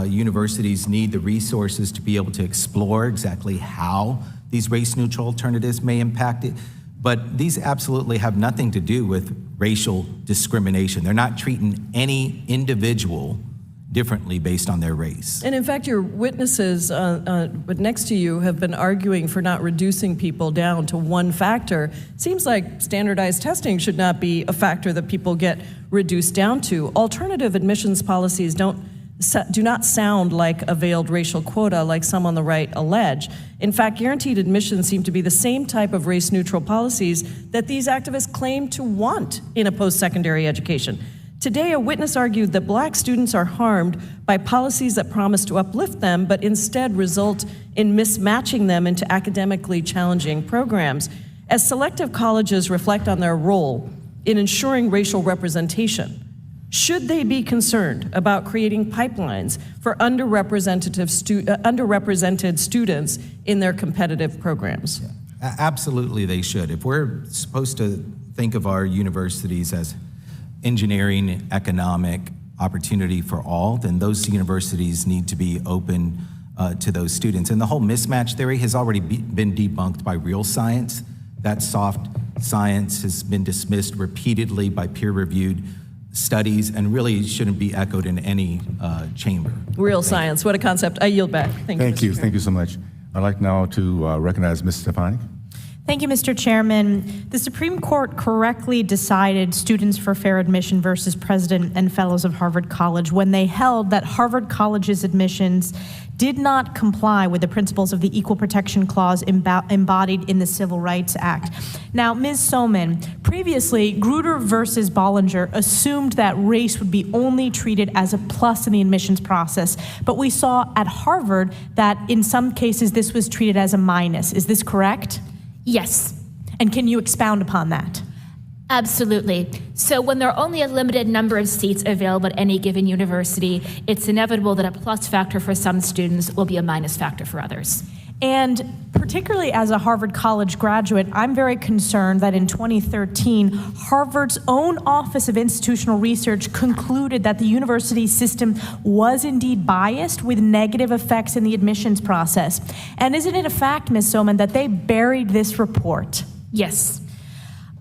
E: universities need the resources to be able to explore exactly how these race-neutral alternatives may impact it. But these absolutely have nothing to do with racial discrimination. They're not treating any individual differently based on their race.
J: And in fact, your witnesses next to you have been arguing for not reducing people down to one factor. Seems like standardized testing should not be a factor that people get reduced down to. Alternative admissions policies do not sound like a veiled racial quota like some on the right allege. In fact, guaranteed admissions seem to be the same type of race-neutral policies that these activists claim to want in a post-secondary education. Today, a witness argued that black students are harmed by policies that promise to uplift them, but instead result in mismatching them into academically challenging programs. As selective colleges reflect on their role in ensuring racial representation, should they be concerned about creating pipelines for underrepresented students in their competitive programs?
E: Yeah. Absolutely, they should. If we're supposed to think of our universities as engineering, economic opportunity for all, then those universities need to be open to those students. And the whole mismatch theory has already been debunked by real science. That soft science has been dismissed repeatedly by peer-reviewed studies and really shouldn't be echoed in any chamber.
J: Real science, what a concept. I yield back. Thank you.
A: Thank you so much. I'd like now to recognize Ms. Stefanik.
K: Thank you, Mr. Chairman. The Supreme Court correctly decided Students for Fair Admission versus President and Fellows of Harvard College when they held that Harvard College's admissions did not comply with the principles of the Equal Protection Clause embodied in the Civil Rights Act. Now, Ms. Soman, previously, Grutter versus Bollinger assumed that race would be only treated as a plus in the admissions process, but we saw at Harvard that in some cases this was treated as a minus. Is this correct?
C: Yes.
K: And can you expound upon that?
C: Absolutely. So when there are only a limited number of seats available at any given university, it's inevitable that a plus factor for some students will be a minus factor for others.
K: And particularly as a Harvard College graduate, I'm very concerned that in 2013, Harvard's own Office of Institutional Research concluded that the university system was indeed biased with negative effects in the admissions process. And isn't it a fact, Ms. Soman, that they buried this report?
C: Yes.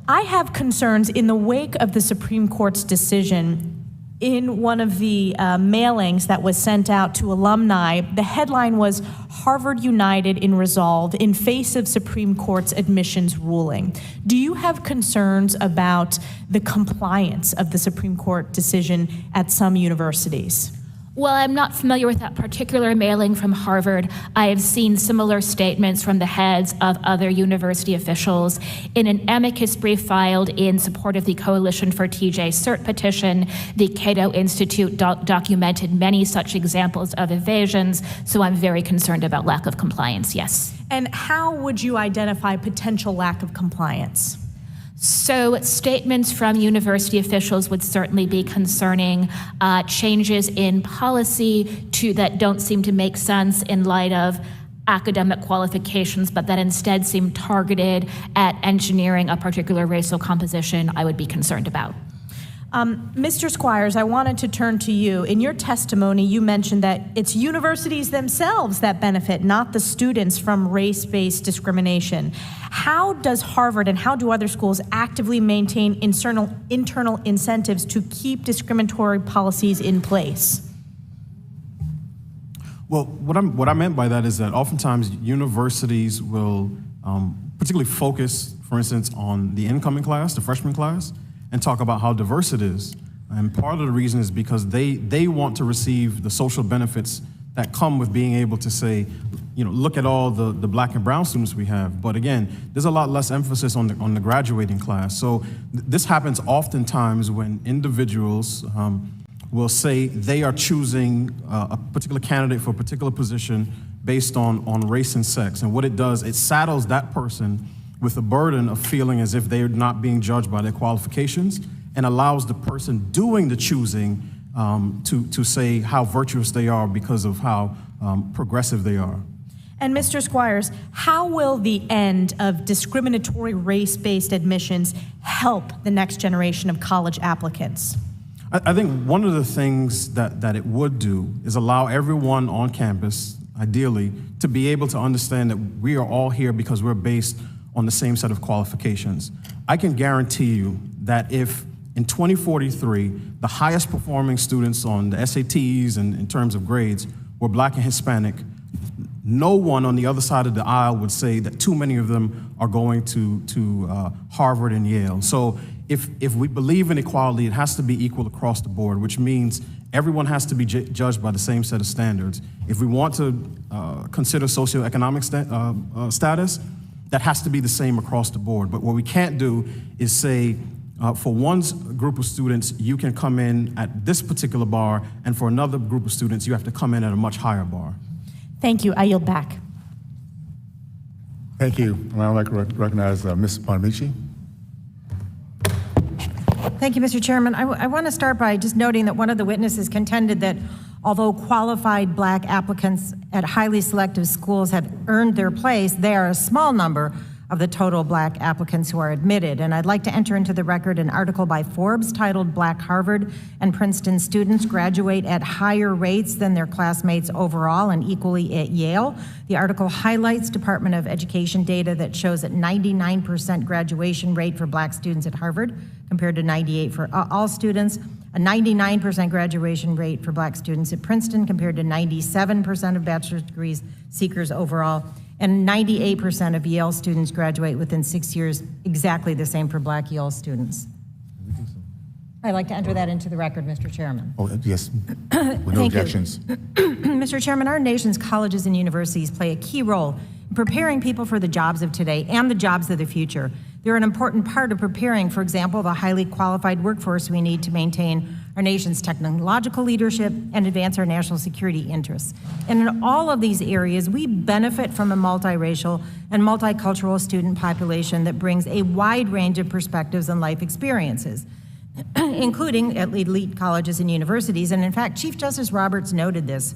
K: I have concerns in the wake of the Supreme Court's decision. In one of the mailings that was sent out to alumni, the headline was Harvard United in Resolve in face of Supreme Court's admissions ruling. Do you have concerns about the compliance of the Supreme Court decision at some universities?
C: Well, I'm not familiar with that particular mailing from Harvard. I have seen similar statements from the heads of other university officials. In an amicus brief filed in support of the Coalition for TJ Cert petition, the Cato Institute documented many such examples of evasions, so I'm very concerned about lack of compliance, yes.
K: And how would you identify potential lack of compliance?
C: So statements from university officials would certainly be concerning. Changes in policy that don't seem to make sense in light of academic qualifications, but that instead seem targeted at engineering a particular racial composition, I would be concerned about.
K: Mr. Squires, I wanted to turn to you. In your testimony, you mentioned that it's universities themselves that benefit, not the students, from race-based discrimination. How does Harvard and how do other schools actively maintain internal incentives to keep discriminatory policies in place?
F: Well, what I meant by that is that oftentimes universities will particularly focus, for instance, on the incoming class, the freshman class, and talk about how diverse it is. And part of the reason is because they want to receive the social benefits that come with being able to say, look at all the black and brown students we have. But again, there's a lot less emphasis on the graduating class. So this happens oftentimes when individuals will say they are choosing a particular candidate for a particular position based on race and sex. And what it does, it saddles that person with the burden of feeling as if they're not being judged by their qualifications, and allows the person doing the choosing to say how virtuous they are because of how progressive they are.
K: And Mr. Squires, how will the end of discriminatory race-based admissions help the next generation of college applicants?
F: I think one of the things that it would do is allow everyone on campus, ideally, to be able to understand that we are all here because we're based on the same set of qualifications. I can guarantee you that if in 2043, the highest performing students on the SATs and in terms of grades were black and Hispanic, no one on the other side of the aisle would say that too many of them are going to Harvard and Yale. So if we believe in equality, it has to be equal across the board, which means everyone has to be judged by the same set of standards. If we want to consider socioeconomic status, that has to be the same across the board. But what we can't do is say, for one group of students, you can come in at this particular bar, and for another group of students, you have to come in at a much higher bar.
K: Thank you. I yield back.
A: Thank you. And I would like to recognize Ms. Bonamici.
L: Thank you, Mr. Chairman. I want to start by just noting that one of the witnesses contended that although qualified black applicants at highly selective schools have earned their place, they are a small number of the total black applicants who are admitted. And I'd like to enter into the record an article by Forbes titled "Black Harvard and Princeton Students Graduate at Higher Rates Than Their Classmates Overall and Equally at Yale." The article highlights Department of Education data that shows a 99% graduation rate for black students at Harvard compared to 98% for all students, a 99% graduation rate for black students at Princeton compared to 97% of bachelor's degrees seekers overall, and 98% of Yale students graduate within 6 years, exactly the same for black Yale students. I'd like to enter that into the record, Mr. Chairman.
A: Oh, yes, with no objections.
L: Mr. Chairman, our nation's colleges and universities play a key role in preparing people for the jobs of today and the jobs of the future. They're an important part of preparing, for example, the highly qualified workforce we need to maintain our nation's technological leadership and advance our national security interests. And in all of these areas, we benefit from a multiracial and multicultural student population that brings a wide range of perspectives and life experiences, including at elite colleges and universities. And in fact, Chief Justice Roberts noted this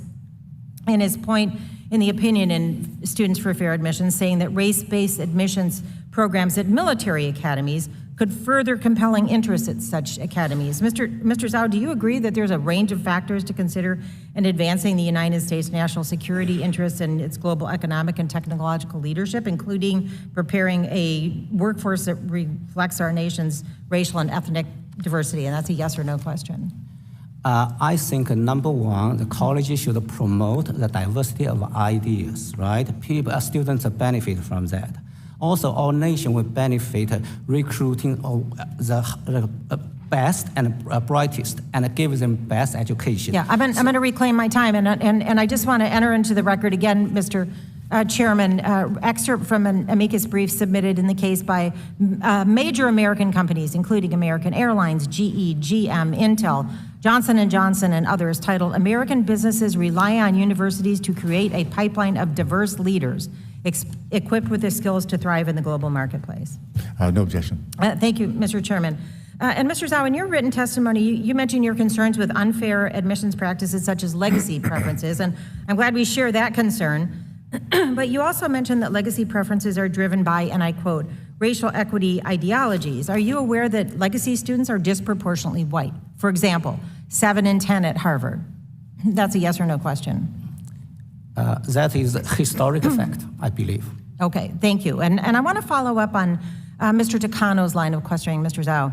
L: in his point in the opinion in Students for Fair Admissions, saying that race-based admissions programs at military academies could further compelling interest at such academies. Mr. Zhao, do you agree that there's a range of factors to consider in advancing the United States national security interests and its global economic and technological leadership, including preparing a workforce that reflects our nation's racial and ethnic diversity? And that's a yes or no question.
D: I think number one, the colleges should promote the diversity of ideas, right? Students benefit from that. Also, our nation will benefit recruiting the best and brightest and give them best education.
L: Yeah, I'm going to reclaim my time, and I just want to enter into the record again, Mr. Chairman, excerpt from an amicus brief submitted in the case by major American companies, including American Airlines, GE, GM, Intel, Johnson & Johnson, and others, titled "American Businesses Rely on Universities to Create a Pipeline of Diverse Leaders Equipped with the Skills to Thrive in the Global Marketplace."
A: No objection.
L: Thank you, Mr. Chairman. And Mr. Zhao, in your written testimony, you mentioned your concerns with unfair admissions practices such as legacy preferences, and I'm glad we share that concern. But you also mentioned that legacy preferences are driven by, and I quote, racial equity ideologies. Are you aware that legacy students are disproportionately white? For example, 7 in 10 at Harvard. That's a yes or no question.
D: That is a historic fact, I believe.
L: Okay, thank you. And I want to follow up on Mr. Takano's line of questioning, Mr. Zhao,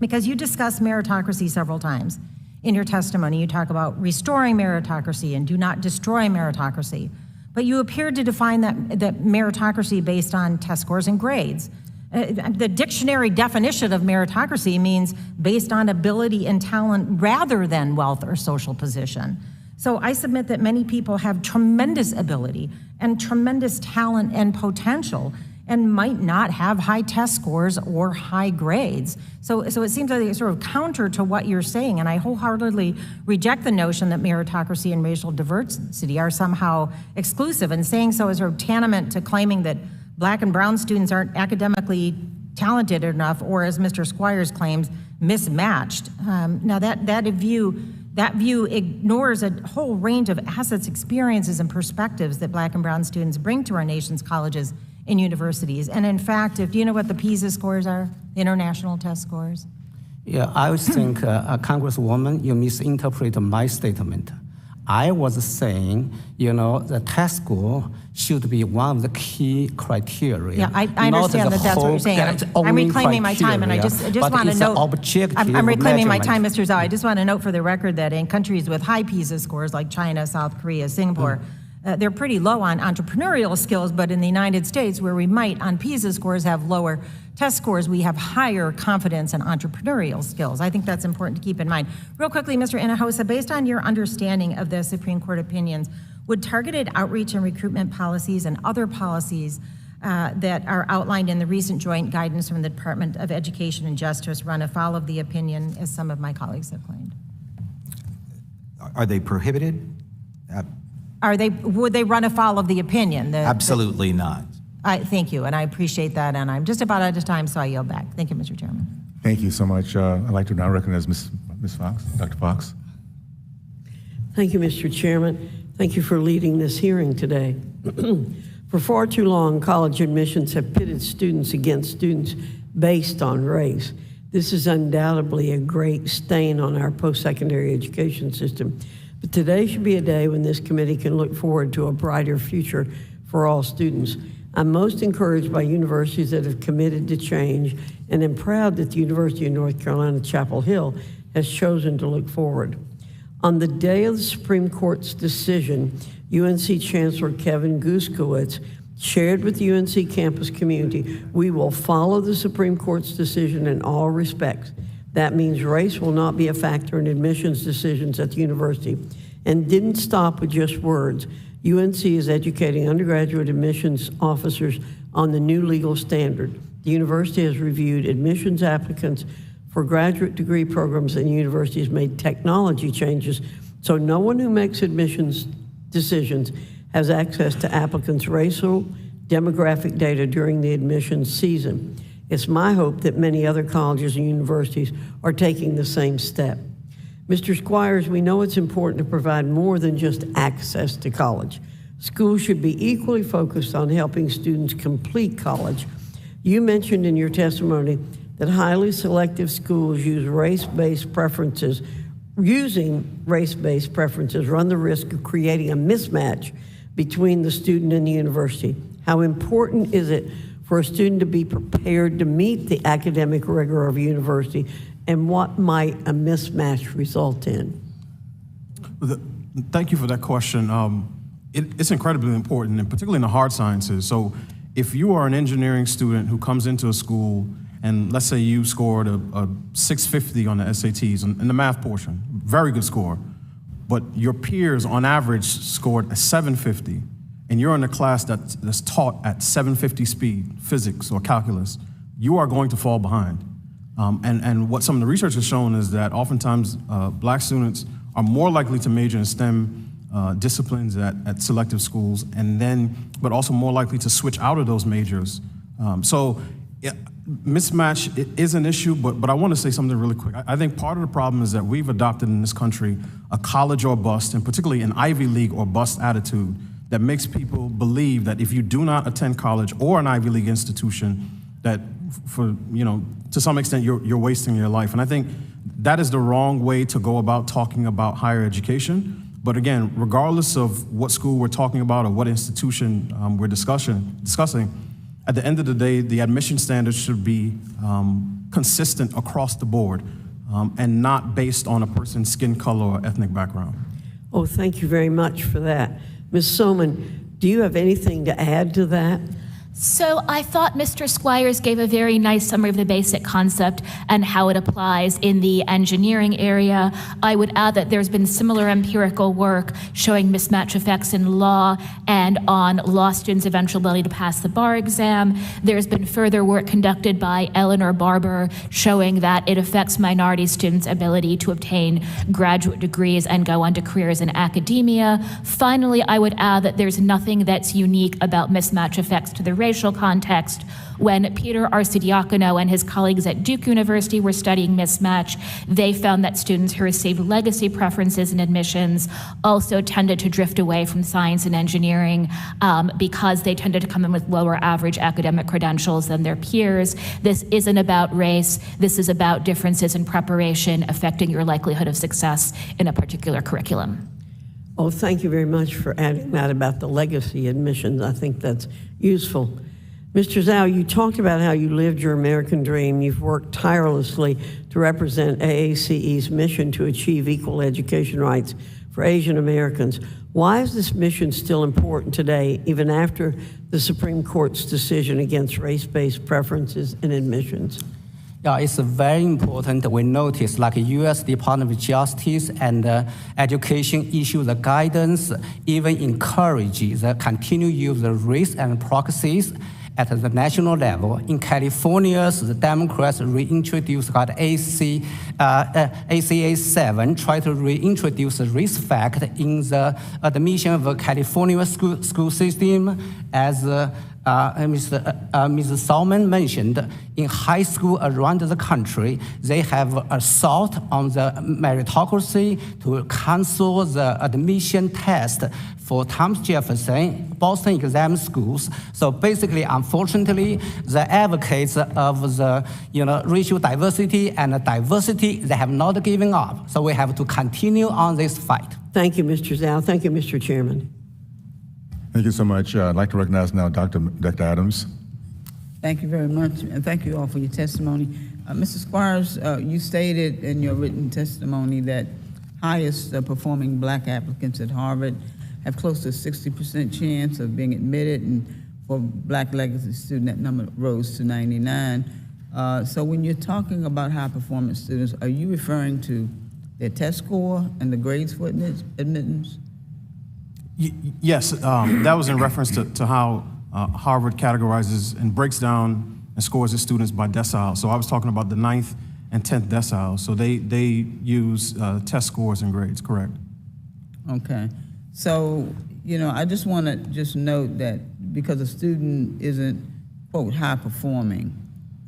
L: because you discussed meritocracy several times. In your testimony, you talk about restoring meritocracy and do not destroy meritocracy. But you appeared to define that meritocracy based on test scores and grades. The dictionary definition of meritocracy means based on ability and talent rather than wealth or social position. So I submit that many people have tremendous ability and tremendous talent and potential and might not have high test scores or high grades. So it seems like it's sort of counter to what you're saying, and I wholeheartedly reject the notion that meritocracy and racial diversity are somehow exclusive, and saying so is sort of tantamount to claiming that Black and brown students aren't academically talented enough, or as Mr. Squires claims, mismatched. Now that view ignores a whole range of assets, experiences, and perspectives that Black and brown students bring to our nation's colleges and universities. And in fact, do you know what the PISA scores are, the international test scores?
D: Yeah, I think, Congresswoman, you misinterpreted my statement. I was saying, the test score should be one of the key criteria.
L: Yeah, I understand that's what you're saying. I'm reclaiming my time, and I just want to note. I'm reclaiming my time, Mr. Zhao. I just want to note for the record that in countries with high PISA scores like China, South Korea, Singapore, they're pretty low on entrepreneurial skills, but in the United States, where we might on PISA scores have lower test scores, we have higher confidence in entrepreneurial skills. I think that's important to keep in mind. Real quickly, Mr. Hinojosa, based on your understanding of the Supreme Court opinions, would targeted outreach and recruitment policies and other policies that are outlined in the recent joint guidance from the Department of Education and Justice run afoul of the opinion, as some of my colleagues have claimed?
E: Are they prohibited?
L: Would they run afoul of the opinion?
E: Absolutely not.
L: Thank you, and I appreciate that, and I'm just about out of time, so I yield back. Thank you, Mr. Chairman.
A: Thank you so much. I'd like to now recognize Ms. Fox, Dr. Fox.
H: Thank you, Mr. Chairman. Thank you for leading this hearing today. For far too long, college admissions have pitted students against students based on race. This is undoubtedly a great stain on our post-secondary education system. But today should be a day when this committee can look forward to a brighter future for all students. I'm most encouraged by universities that have committed to change, and am proud that the University of North Carolina, Chapel Hill has chosen to look forward. On the day of the Supreme Court's decision, UNC Chancellor Kevin Guskowitz shared with the UNC campus community, "We will follow the Supreme Court's decision in all respects. That means race will not be a factor in admissions decisions at the university," and didn't stop with just words. UNC is educating undergraduate admissions officers on the new legal standard. The university has reviewed admissions applicants for graduate degree programs, and the university has made technology changes so no one who makes admissions decisions has access to applicants' racial, demographic data during the admissions season. It's my hope that many other colleges and universities are taking the same step. Mr. Squires, we know it's important to provide more than just access to college. Schools should be equally focused on helping students complete college. You mentioned in your testimony that highly selective schools using race-based preferences run the risk of creating a mismatch between the student and the university. How important is it for a student to be prepared to meet the academic rigor of a university, and what might a mismatch result in?
F: Thank you for that question. It's incredibly important, and particularly in the hard sciences. So if you are an engineering student who comes into a school and let's say you scored a 650 on the SATs in the math portion, very good score, but your peers on average scored a 750, and you're in a class that's taught at 750 speed, physics or calculus, you are going to fall behind. And what some of the research has shown is that oftentimes black students are more likely to major in STEM disciplines at selective schools, but also more likely to switch out of those majors. Mismatch is an issue, but I want to say something really quick. I think part of the problem is that we've adopted in this country a college or bust, and particularly an Ivy League or bust attitude that makes people believe that if you do not attend college or an Ivy League institution, that to some extent you're wasting your life. And I think that is the wrong way to go about talking about higher education. But again, regardless of what school we're talking about or what institution we're discussing, at the end of the day, the admission standards should be consistent across the board and not based on a person's skin color or ethnic background.
H: Oh, thank you very much for that. Ms. Soman, do you have anything to add to that?
C: So I thought Mr. Squires gave a very nice summary of the basic concept and how it applies in the engineering area. I would add that there's been similar empirical work showing mismatch effects in law and on law students' eventual ability to pass the bar exam. There's been further work conducted by Eleanor Barber showing that it affects minority students' ability to obtain graduate degrees and go on to careers in academia. Finally, I would add that there's nothing that's unique about mismatch effects to the racial context. When Peter Arcidiacono and his colleagues at Duke University were studying mismatch, they found that students who received legacy preferences in admissions also tended to drift away from science and engineering because they tended to come in with lower average academic credentials than their peers. This isn't about race. This is about differences in preparation affecting your likelihood of success in a particular curriculum.
H: Oh, thank you very much for adding that about the legacy admissions. I think that's useful. Mr. Zhao, you talked about how you lived your American dream. You've worked tirelessly to represent AACE's mission to achieve equal education rights for Asian Americans. Why is this mission still important today, even after the Supreme Court's decision against race-based preferences in admissions?
D: Yeah, it's very important. We notice like U.S. Department of Justice and Education issue the guidance, even encourage the continued use of race and proxies at the national level. In California, the Democrats reintroduced ACA 7, try to reintroduce the race fact in the admission of a California school system as Ms. Salmon mentioned, in high school around the country, they have assault on the meritocracy to cancel the admission test for Thomas Jefferson, Boston exam schools. So basically, unfortunately, the advocates of the racial diversity and diversity, they have not given up. So we have to continue on this fight.
H: Thank you, Mr. Zhao. Thank you, Mr. Chairman.
A: Thank you so much. I'd like to recognize now Dr. Adams.
M: Thank you very much, and thank you all for your testimony. Mr. Squires, you stated in your written testimony that highest performing black applicants at Harvard have close to 60% chance of being admitted, and for black legacy students, that number rose to 99. So when you're talking about high performance students, are you referring to their test score and the grades for admittance?
F: Yes, that was in reference to how Harvard categorizes and breaks down and scores its students by decile. So I was talking about the 9th and 10th decile. So they use test scores and grades, correct?
M: Okay. So, I just want to note that because a student isn't, quote, high performing,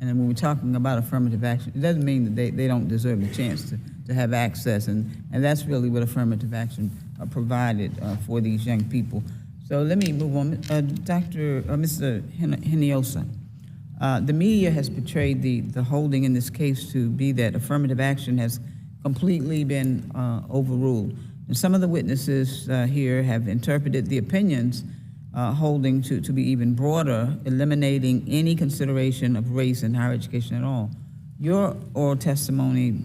M: and then when we're talking about affirmative action, it doesn't mean that they don't deserve the chance to have access, and that's really what affirmative action provided for these young people. So let me move on. Mr. Hinojosa, the media has portrayed the holding in this case to be that affirmative action has completely been overruled. And some of the witnesses here have interpreted the opinions holding to be even broader, eliminating any consideration of race in higher education at all. Your oral testimony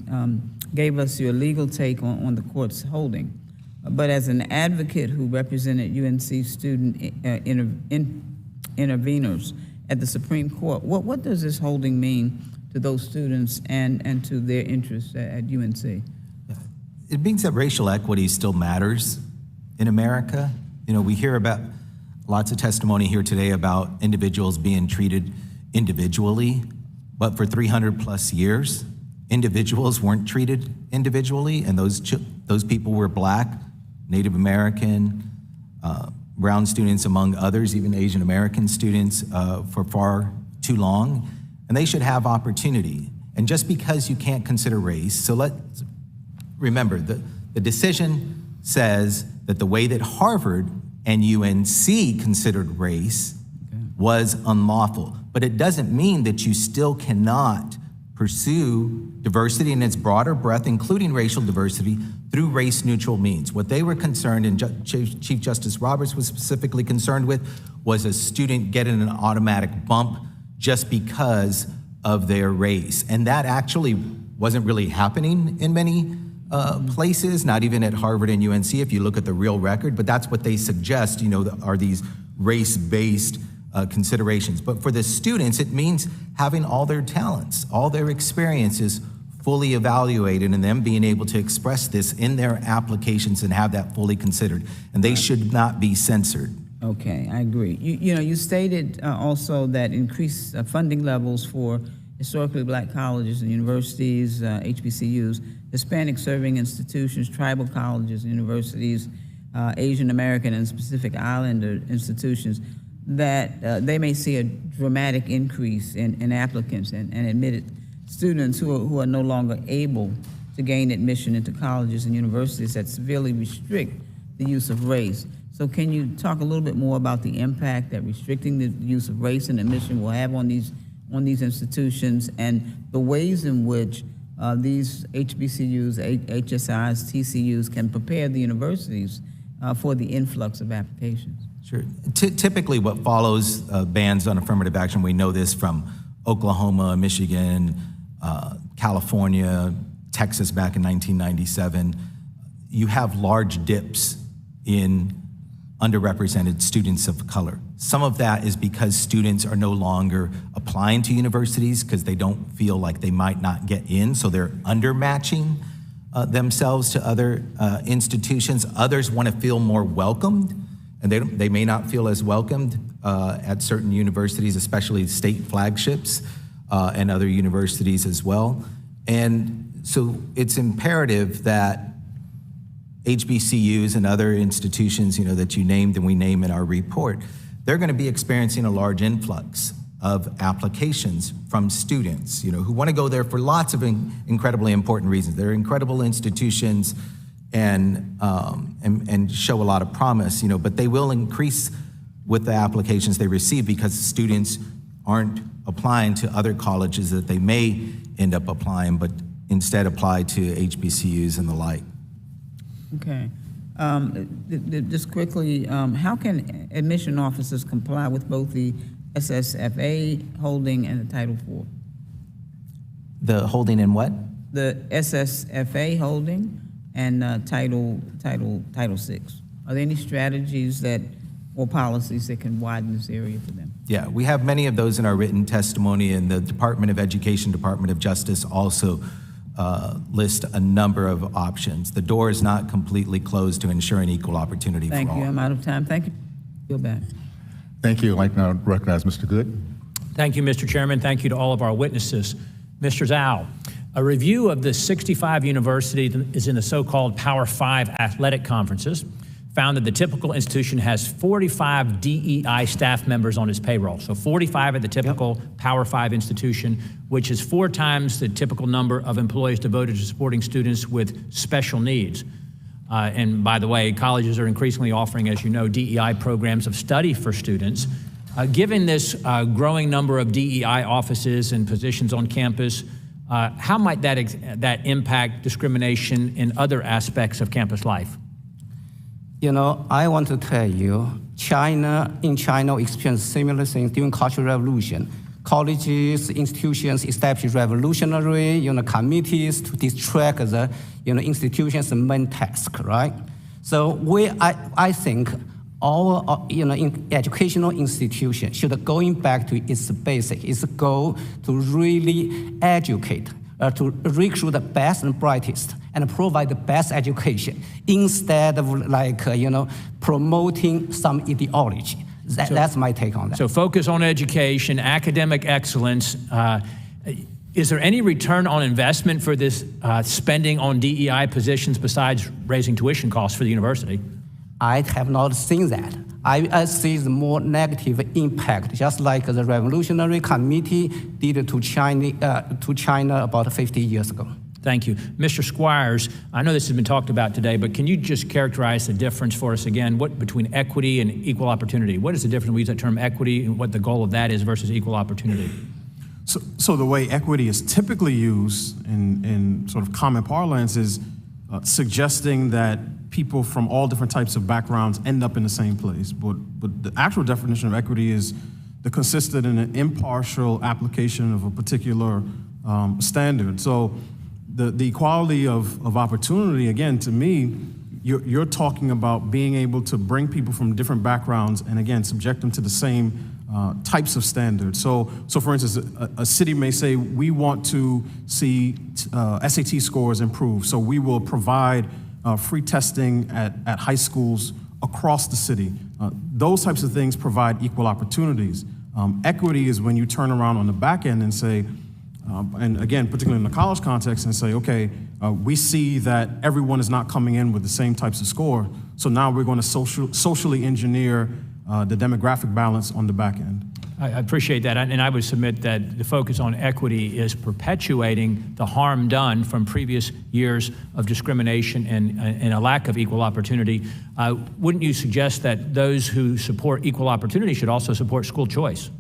M: gave us your legal take on the court's holding. But as an advocate who represented UNC student interveners at the Supreme Court, what does this holding mean to those students and to their interests at UNC?
E: It means that racial equity still matters in America. You know, we hear about lots of testimony here today about individuals being treated individually, but for 300 plus years, individuals weren't treated individually, and those people were Black, Native American, brown students, among others, even Asian American students, for far too long, and they should have opportunity. And just because you can't consider race, so let's remember, the decision says that the way that Harvard and UNC considered race was unlawful, but it doesn't mean that you still cannot pursue diversity in its broader breadth, including racial diversity, through race-neutral means. What they were concerned, and Chief Justice Roberts was specifically concerned with, was a student getting an automatic bump just because of their race. And that actually wasn't really happening in many places, not even at Harvard and UNC, if you look at the real record, but that's what they suggest, you know, are these race-based considerations. But for the students, it means having all their talents, all their experiences fully evaluated, and them being able to express this in their applications and have that fully considered. And they should not be censored.
M: Okay, I agree. You stated also that increased funding levels for historically Black colleges and universities, HBCUs, Hispanic serving institutions, tribal colleges and universities, Asian American and Pacific Islander institutions, that they may see a dramatic increase in applicants and admitted students who are no longer able to gain admission into colleges and universities that severely restrict the use of race. So can you talk a little bit more about the impact that restricting the use of race and admission will have on these institutions, and the ways in which these HBCUs, HSIs, TCUs can prepare the universities for the influx of applications?
E: Sure. Typically what follows bans on affirmative action, we know this from Oklahoma, Michigan, California, Texas back in 1997, you have large dips in underrepresented students of color. Some of that is because students are no longer applying to universities because they don't feel like they might not get in, so they're undermatching themselves to other institutions. Others want to feel more welcomed, and they may not feel as welcomed at certain universities, especially state flagships and other universities as well. And so it's imperative that HBCUs and other institutions, you know, that you named and we name in our report, they're going to be experiencing a large influx of applications from students, you know, who want to go there for lots of incredibly important reasons. They're incredible institutions and show a lot of promise, you know, but they will increase with the applications they receive because students aren't applying to other colleges that they may end up applying, but instead apply to HBCUs and the like.
M: Okay. Just quickly, how can admission officers comply with both the SSFA holding and the Title IV?
E: The holding in what?
M: The SSFA holding and Title VI. Are there any strategies or policies that can widen this area for them?
E: Yeah, we have many of those in our written testimony, and the Department of Education, Department of Justice also list a number of options. The door is not completely closed to ensuring equal opportunity for all.
M: Thank you. I'm out of time. Thank you. Go back.
A: Thank you. I'd like to now recognize Mr. Good.
N: Thank you, Mr. Chairman. Thank you to all of our witnesses. Mr. Zhao, a review of the 65 universities is in the so-called Power 5 athletic conferences found that the typical institution has 45 DEI staff members on its payroll. So 45 at the typical Power 5 institution, which is 4 times the typical number of employees devoted to supporting students with special needs. And by the way, colleges are increasingly offering, as you know, DEI programs of study for students. Given this growing number of DEI offices and positions on campus, how might that impact discrimination in other aspects of campus life?
D: You know, I want to tell you, in China experienced similar things during Cultural Revolution. Colleges, institutions established revolutionary, committees to distract the, institution's main task, right? So I think our, educational institution should going back to its basic, its goal to really educate, to recruit the best and brightest, and provide the best education instead of promoting some ideology. That's my take on that.
N: So focus on education, academic excellence. Is there any return on investment for this spending on DEI positions besides raising tuition costs for the university?
D: I have not seen that. I see the more negative impact, just like the Revolutionary Committee did to China about 50 years ago.
N: Thank you. Mr. Squires, I know this has been talked about today, but can you just characterize the difference for us again, between equity and equal opportunity? What is the difference? We use that term equity and what the goal of that is versus equal opportunity.
F: So the way equity is typically used in sort of common parlance is suggesting that people from all different types of backgrounds end up in the same place. But the actual definition of equity is the consistent and an impartial application of a particular standard. So the equality of opportunity, again, to me, you're talking about being able to bring people from different backgrounds and, again, subject them to the same types of standards. So for instance, a city may say, we want to see SAT scores improve, so we will provide free testing at high schools across the city. Those types of things provide equal opportunities. Equity is when you turn around on the back end and say, and again, particularly in the college context, and say, okay, we see that everyone is not coming in with the same types of score, so now we're going to socially engineer the demographic balance on the back end.
N: I appreciate that, and I would submit that the focus on equity is perpetuating the harm done from previous years of discrimination and a lack of equal opportunity. Wouldn't you suggest that those who support equal opportunity should also support school choice?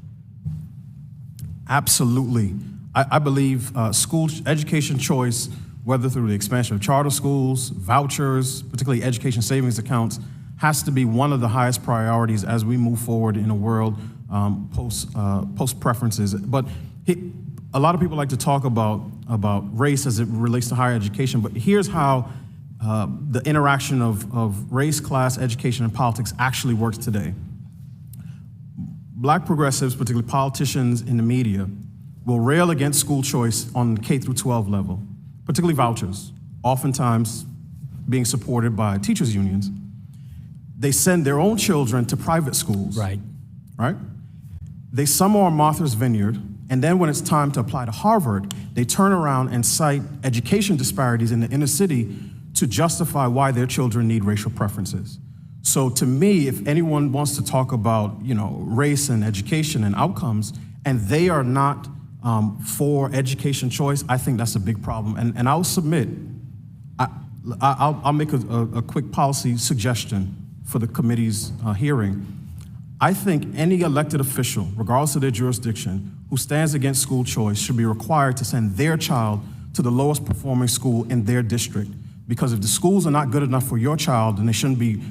F: Absolutely. I believe school education choice, whether through the expansion of charter schools, vouchers, particularly education savings accounts, has to be one of the highest priorities as we move forward in a world post preferences. But a lot of people like to talk about race as it relates to higher education, but here's how the interaction of race, class, education, and politics actually works today. Black progressives, particularly politicians in the media, will rail against school choice on the K through 12 level, particularly vouchers, oftentimes being supported by teachers' unions. They send their own children to private schools.
N: Right.
F: They summer on Martha's Vineyard, and then when it's time to apply to Harvard, they turn around and cite education disparities in the inner city to justify why their children need racial preferences. So to me, if anyone wants to talk about, race and education and outcomes, and they are not for education choice, I think that's a big problem. And I'll submit, I'll make a quick policy suggestion for the committee's hearing. I think any elected official, regardless of their jurisdiction, who stands against school choice should be required to send their child to the lowest performing school in their district. Because if the schools are not good enough for your child, then they shouldn't be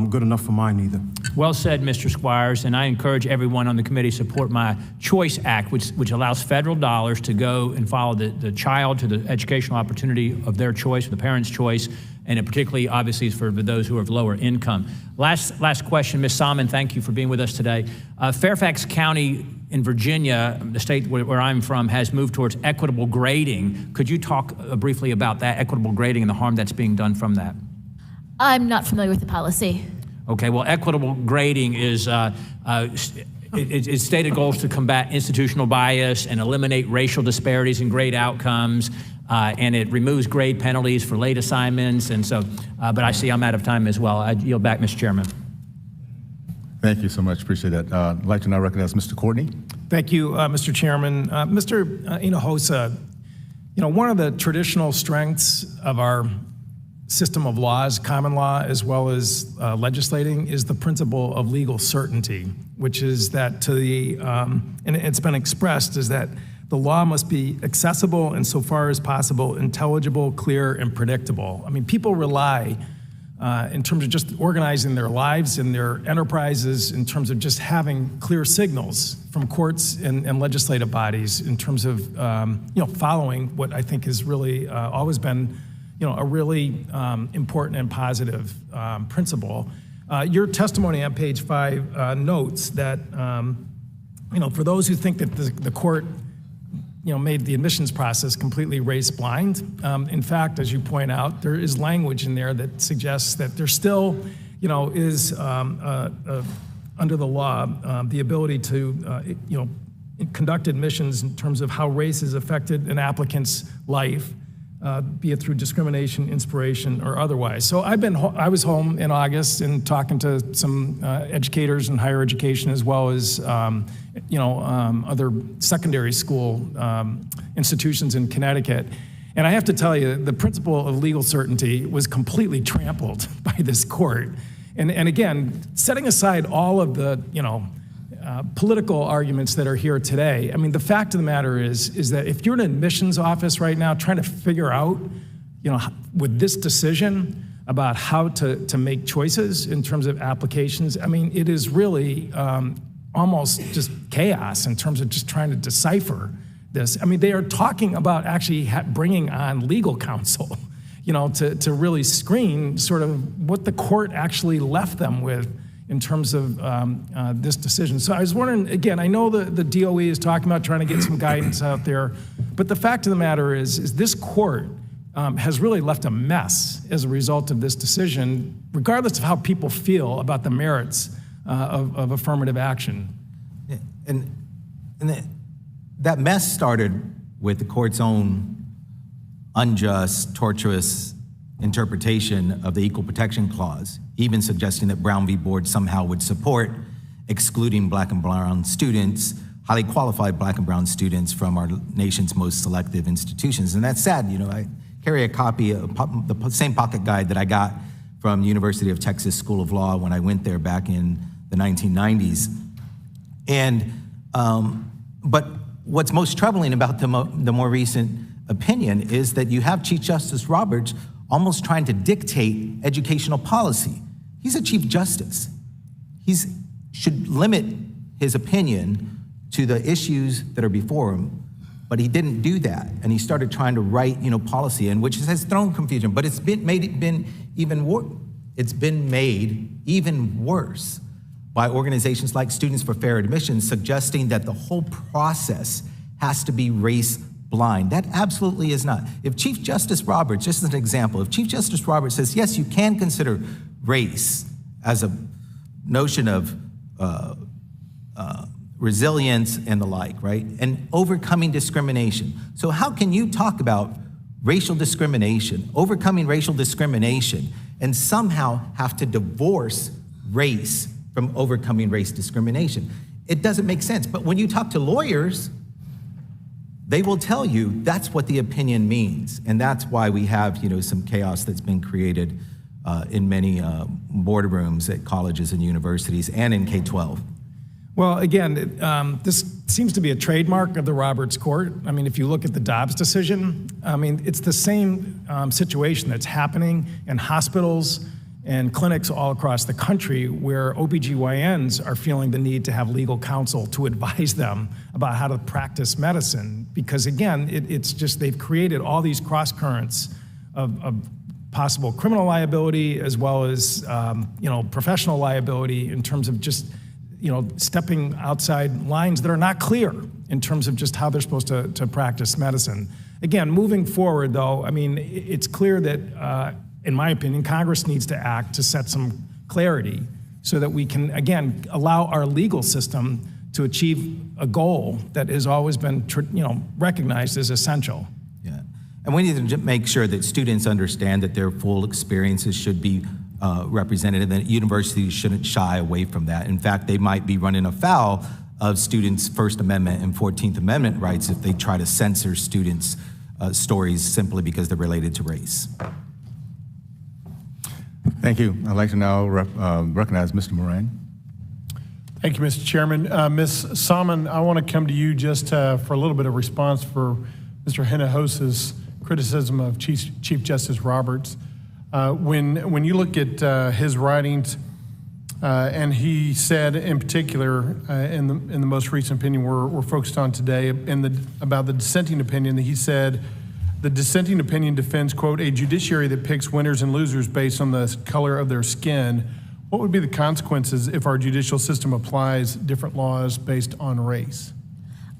F: good enough for mine either.
N: Well said, Mr. Squires, and I encourage everyone on the committee to support my Choice Act, which allows federal dollars to go and follow the child to the educational opportunity of their choice, the parent's choice, and it particularly, obviously, is for those who are of lower income. Last question, Ms. Salmon, thank you for being with us today. Fairfax County in Virginia, the state where I'm from, has moved towards equitable grading. Could you talk briefly about that equitable grading and the harm that's being done from that?
C: I'm not familiar with the policy.
N: Okay, well, equitable grading is its stated goal is to combat institutional bias and eliminate racial disparities in grade outcomes, and it removes grade penalties for late assignments. And so, but I see I'm out of time as well. I yield back, Mr. Chairman.
A: Thank you so much. Appreciate that. I'd like to now recognize Mr. Courtney.
O: Thank you, Mr. Chairman. Mr. Hinojosa, one of the traditional strengths of our system of laws, common law, as well as legislating, is the principle of legal certainty, which is that to the, and it's been expressed, is that the law must be accessible and so far as possible, intelligible, clear, and predictable. I mean, people rely in terms of just organizing their lives and their enterprises, in terms of just having clear signals from courts and legislative bodies in terms of following what I think has really always been a really important and positive principle. Your testimony on page 5 notes that for those who think that the court made the admissions process completely race blind. In fact, as you point out, there is language in there that suggests that there still, is under the law the ability to, conduct admissions in terms of how race has affected an applicant's life, be it through discrimination, inspiration, or otherwise. So I was home in August and talking to some educators in higher education, as well as other secondary school institutions in Connecticut. And I have to tell you, the principle of legal certainty was completely trampled by this court. And again, setting aside all of the political arguments that are here today, I mean, the fact of the matter is that if you're an admissions office right now trying to figure out, with this decision about how to make choices in terms of applications, I mean, it is really almost just chaos in terms of just trying to decipher this. I mean, they are talking about actually bringing on legal counsel, to really screen sort of what the court actually left them with in terms of this decision. So I was wondering, again, I know the DOE is talking about trying to get some guidance out there, but the fact of the matter is this court has really left a mess as a result of this decision, regardless of how people feel about the merits of affirmative action.
E: And that mess started with the court's own unjust, tortuous interpretation of the Equal Protection Clause, even suggesting that Brown v. Board somehow would support excluding Black and brown students, highly qualified Black and brown students, from our nation's most selective institutions. And that's sad. I carry a copy of the same pocket guide that I got from the University of Texas School of Law when I went there back in the 1990s. And, but what's most troubling about the more recent opinion is that you have Chief Justice Roberts almost trying to dictate educational policy. He's a Chief Justice. He should limit his opinion to the issues that are before him, but he didn't do that, and he started trying to write, policy, and which has thrown confusion. But it's been made even worse by organizations like Students for Fair Admissions, suggesting that the whole process has to be race blind. That absolutely is not. If Chief Justice Roberts, just as an example, if Chief Justice Roberts says, yes, you can consider race as a notion of resilience and the like, right? And overcoming discrimination. So how can you talk about racial discrimination, overcoming racial discrimination, and somehow have to divorce race from overcoming race discrimination? It doesn't make sense. But when you talk to lawyers, they will tell you that's what the opinion means. And that's why we have, some chaos that's been created in many boardrooms at colleges and universities and in K-12.
O: Well, again, this seems to be a trademark of the Roberts Court. I mean, if you look at the Dobbs decision, I mean, it's the same situation that's happening in hospitals and clinics all across the country, where OBGYNs are feeling the need to have legal counsel to advise them about how to practice medicine. Because again, it's just, they've created all these cross currents of possible criminal liability, as well as professional liability, in terms of just stepping outside lines that are not clear in terms of just how they're supposed to practice medicine. Again, moving forward though, I mean, it's clear that in my opinion, Congress needs to act to set some clarity so that we can, again, allow our legal system to achieve a goal that has always been, recognized as essential.
E: Yeah, and we need to make sure that students understand that their full experiences should be represented, and that universities shouldn't shy away from that. In fact, they might be running afoul of students' First Amendment and 14th Amendment rights if they try to censor students' stories simply because they're related to race.
A: Thank you. I'd like to now recognize Mr. Moran.
P: Thank you, Mr. Chairman. Ms. Salmon, I want to come to you just for a little bit of response for Mr. Hinojosa's criticism of Chief Justice Roberts. When you look at his writings, and he said in particular in the most recent opinion we're focused on today, about the dissenting opinion, that he said, the dissenting opinion defends, quote, a judiciary that picks winners and losers based on the color of their skin. What would be the consequences if our judicial system applies different laws based on race?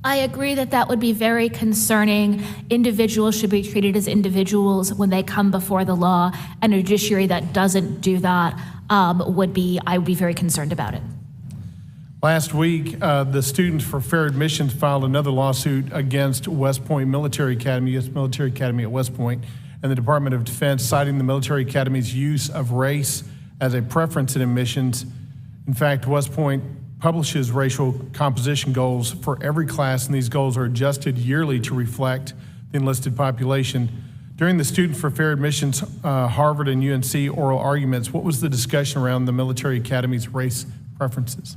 C: I agree that that would be very concerning. Individuals should be treated as individuals when they come before the law, and a judiciary that doesn't do that I would be very concerned about it.
P: Last week, the Students for Fair Admissions filed another lawsuit against West Point Military Academy, U.S. Military Academy at West Point, and the Department of Defense, citing the military academy's use of race as a preference in admissions. In fact, West Point publishes racial composition goals for every class, and these goals are adjusted yearly to reflect the enlisted population. During the Students for Fair Admissions Harvard and UNC oral arguments, what was the discussion around the military academy's race preferences?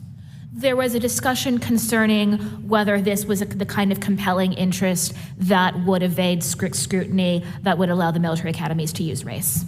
C: There was a discussion concerning whether this was the kind of compelling interest that would evade strict scrutiny that would allow the military academies to use race.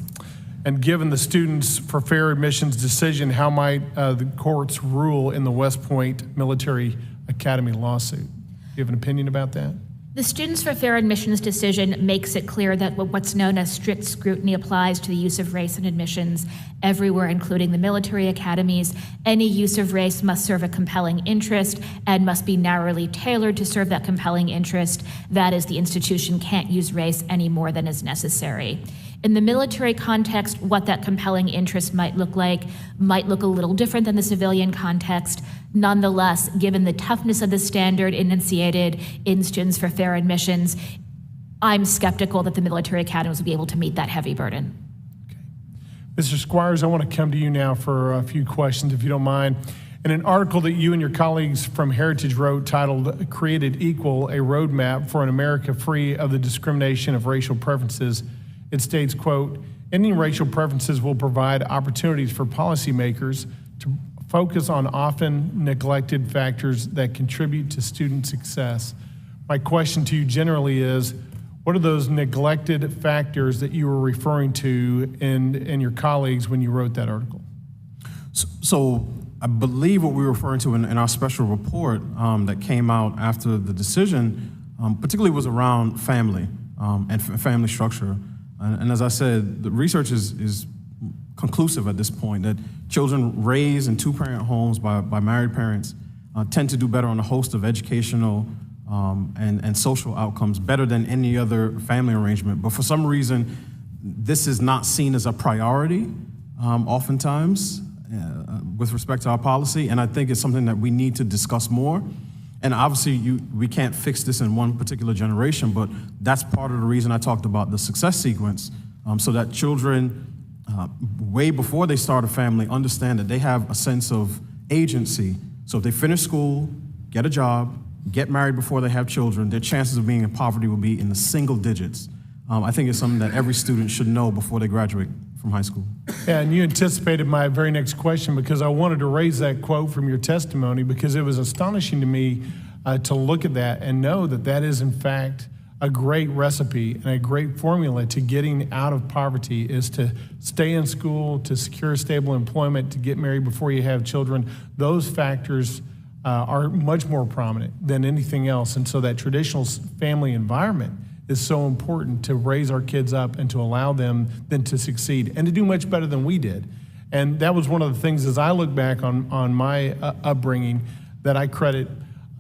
P: And given the Students for Fair Admissions decision, how might the courts rule in the West Point Military Academy lawsuit? Do you have an opinion about that?
C: The Students for Fair Admissions decision makes it clear that what's known as strict scrutiny applies to the use of race in admissions everywhere, including the military academies. Any use of race must serve a compelling interest and must be narrowly tailored to serve that compelling interest. That is, the institution can't use race any more than is necessary. In the military context, what that compelling interest might look like might look a little different than the civilian context. Nonetheless, given the toughness of the standard enunciated in Students for Fair Admissions, I'm skeptical that the military academies will be able to meet that heavy burden.
P: Okay. Mr. Squires, I want to come to you now for a few questions, if you don't mind. In an article that you and your colleagues from Heritage wrote titled Created Equal, a Roadmap for an America Free of the Discrimination of Racial Preferences, it states, quote, ending racial preferences will provide opportunities for policymakers to focus on often neglected factors that contribute to student success. My question to you generally is, what are those neglected factors that you were referring to in your colleagues when you wrote that article?
F: So I believe what we were referring to in our special report that came out after the decision, particularly was around family and family structure. And as I said, the research is conclusive at this point that children raised in two-parent homes by married parents tend to do better on a host of educational and social outcomes, better than any other family arrangement. But for some reason, this is not seen as a priority oftentimes with respect to our policy, and I think it's something that we need to discuss more. And obviously, we can't fix this in one particular generation, but that's part of the reason I talked about the success sequence, so that children, way before they start a family, understand that they have a sense of agency. So if they finish school, get a job, get married before they have children, their chances of being in poverty will be in the single digits. I think it's something that every student should know before they graduate from high school.
P: Yeah, and you anticipated my very next question, because I wanted to raise that quote from your testimony, because it was astonishing to me to look at that and know that that is in fact a great recipe and a great formula to getting out of poverty, is to stay in school, to secure stable employment, to get married before you have children. Those factors are much more prominent than anything else, and so that traditional family environment is so important to raise our kids up and to allow them then to succeed and to do much better than we did. And that was one of the things, as I look back on my upbringing, that I credit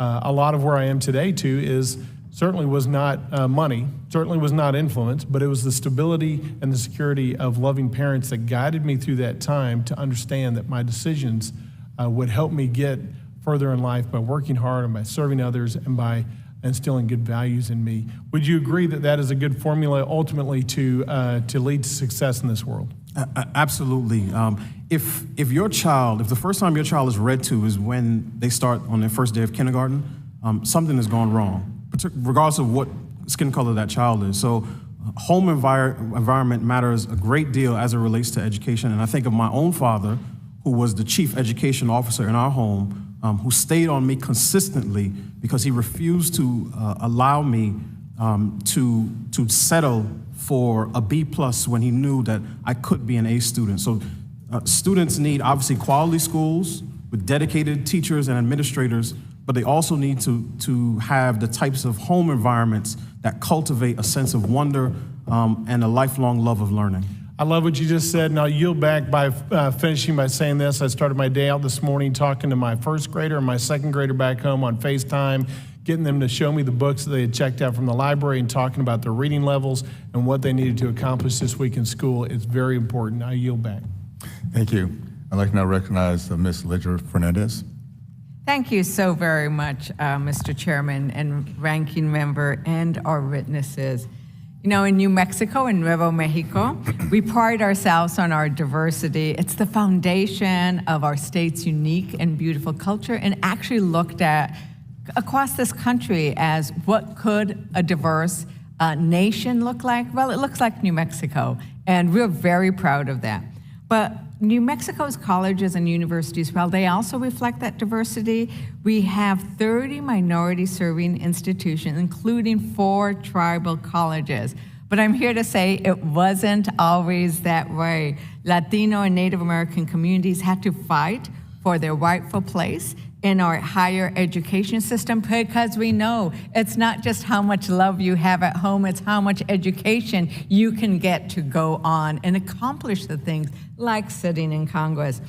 P: a lot of where I am today to, is certainly was not money, certainly was not influence, but it was the stability and the security of loving parents that guided me through that time to understand that my decisions would help me get further in life by working hard and by serving others and by instilling good values in me. Would you agree that that is a good formula ultimately to lead to success in this world?
F: Absolutely. If the first time your child is read to is when they start on their first day of kindergarten, something has gone wrong, regardless of what skin color that child is. So home environment matters a great deal as it relates to education. And I think of my own father, who was the chief education officer in our home, who stayed on me consistently because he refused to allow me to settle for a B+ when he knew that I could be an A student. So students need, obviously, quality schools with dedicated teachers and administrators, but they also need to have the types of home environments that cultivate a sense of wonder and a lifelong love of learning.
P: I love what you just said, and I'll yield back by finishing by saying this. I started my day out this morning talking to my first grader and my second grader back home on FaceTime, getting them to show me the books that they had checked out from the library and talking about their reading levels and what they needed to accomplish this week in school. It's very important. I yield back.
A: Thank you. I'd like to now recognize Ms. Ledger Fernandez.
Q: Thank you so very much, Mr. Chairman and Ranking Member and our witnesses. You know, in New Mexico, in Nuevo Mexico, we pride ourselves on our diversity. It's the foundation of our state's unique and beautiful culture, and actually looked at across this country as what could a diverse nation look like? Well, it looks like New Mexico, and we're very proud of that. But New Mexico's colleges and universities, well, they also reflect that diversity. We have 30 minority-serving institutions, including 4 tribal colleges. But I'm here to say it wasn't always that way. Latino and Native American communities had to fight for their rightful place in our higher education system, because we know it's not just how much love you have at home, it's how much education you can get to go on and accomplish the things like sitting in Congress.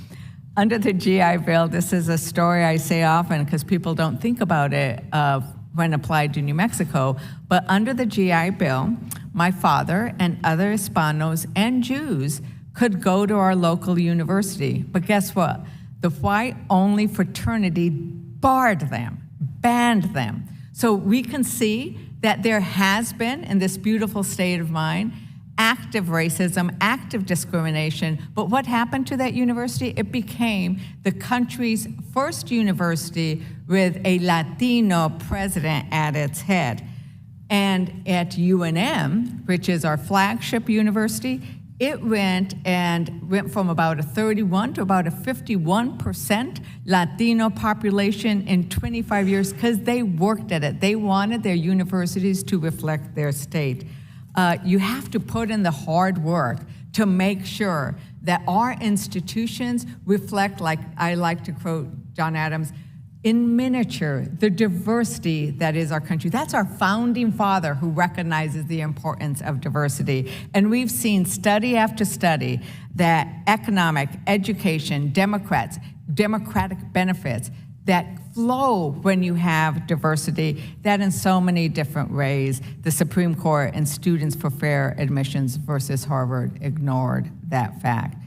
Q: Under the GI Bill, this is a story I say often because people don't think about it when applied to New Mexico, but under the GI Bill, my father and other Hispanos and Jews could go to our local university. But guess what? The white-only fraternity barred them, banned them. So we can see that there has been, in this beautiful state of mind, active racism, active discrimination. But what happened to that university? It became the country's first university with a Latino president at its head. And at UNM, which is our flagship university, it went from about a 31 to about a 51% Latino population in 25 years because they worked at it. They wanted their universities to reflect their state. You have to put in the hard work to make sure that our institutions reflect, like I like to quote John Adams, in miniature, the diversity that is our country. That's our founding father who recognizes the importance of diversity. And we've seen study after study that economic, education, democratic benefits that flow when you have diversity, that in so many different ways, the Supreme Court and Students for Fair Admissions versus Harvard ignored that fact.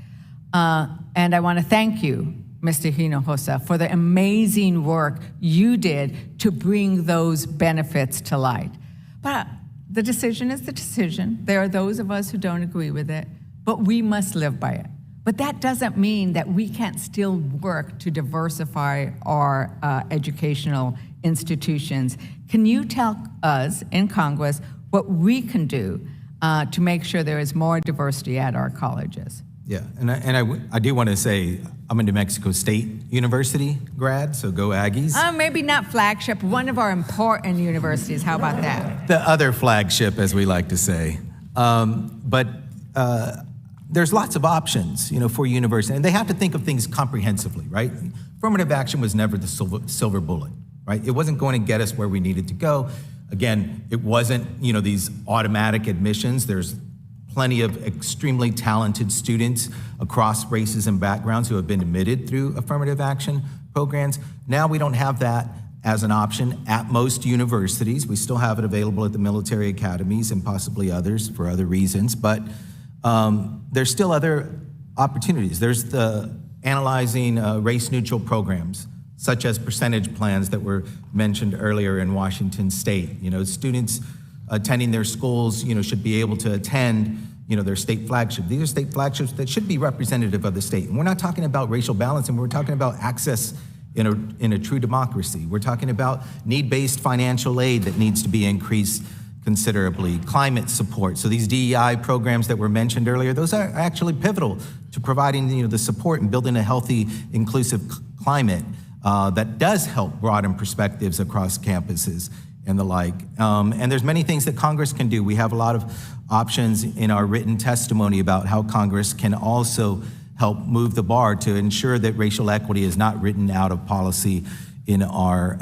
Q: And I want to thank you, Mr. Hinojosa, for the amazing work you did to bring those benefits to light. But the decision is the decision. There are those of us who don't agree with it, but we must live by it. But that doesn't mean that we can't still work to diversify our educational institutions. Can you tell us in Congress what we can do to make sure there is more diversity at our colleges?
E: Yeah, and I do want to say I'm a New Mexico State University grad, so go Aggies.
Q: Maybe not flagship, one of our important universities. How about that?
E: The other flagship, as we like to say. But there's lots of options, for university, and they have to think of things comprehensively, right? Affirmative action was never the silver bullet, right? It wasn't going to get us where we needed to go. Again, it wasn't, these automatic admissions. There's plenty of extremely talented students across races and backgrounds who have been admitted through affirmative action programs. Now we don't have that as an option at most universities. We still have it available at the military academies and possibly others for other reasons, but there's still other opportunities. There's the analyzing race-neutral programs, such as percentage plans that were mentioned earlier in Washington State. Students attending their schools, should be able to attend, their state flagship. These are state flagships that should be representative of the state. And we're not talking about racial balance, and we're talking about access in a true democracy. We're talking about need-based financial aid that needs to be increased considerably. Climate support. So these DEI programs that were mentioned earlier, those are actually pivotal to providing the support and building a healthy, inclusive climate that does help broaden perspectives across campuses and the like. And there's many things that Congress can do. We have a lot of options in our written testimony about how Congress can also help move the bar to ensure that racial equity is not written out of policy in our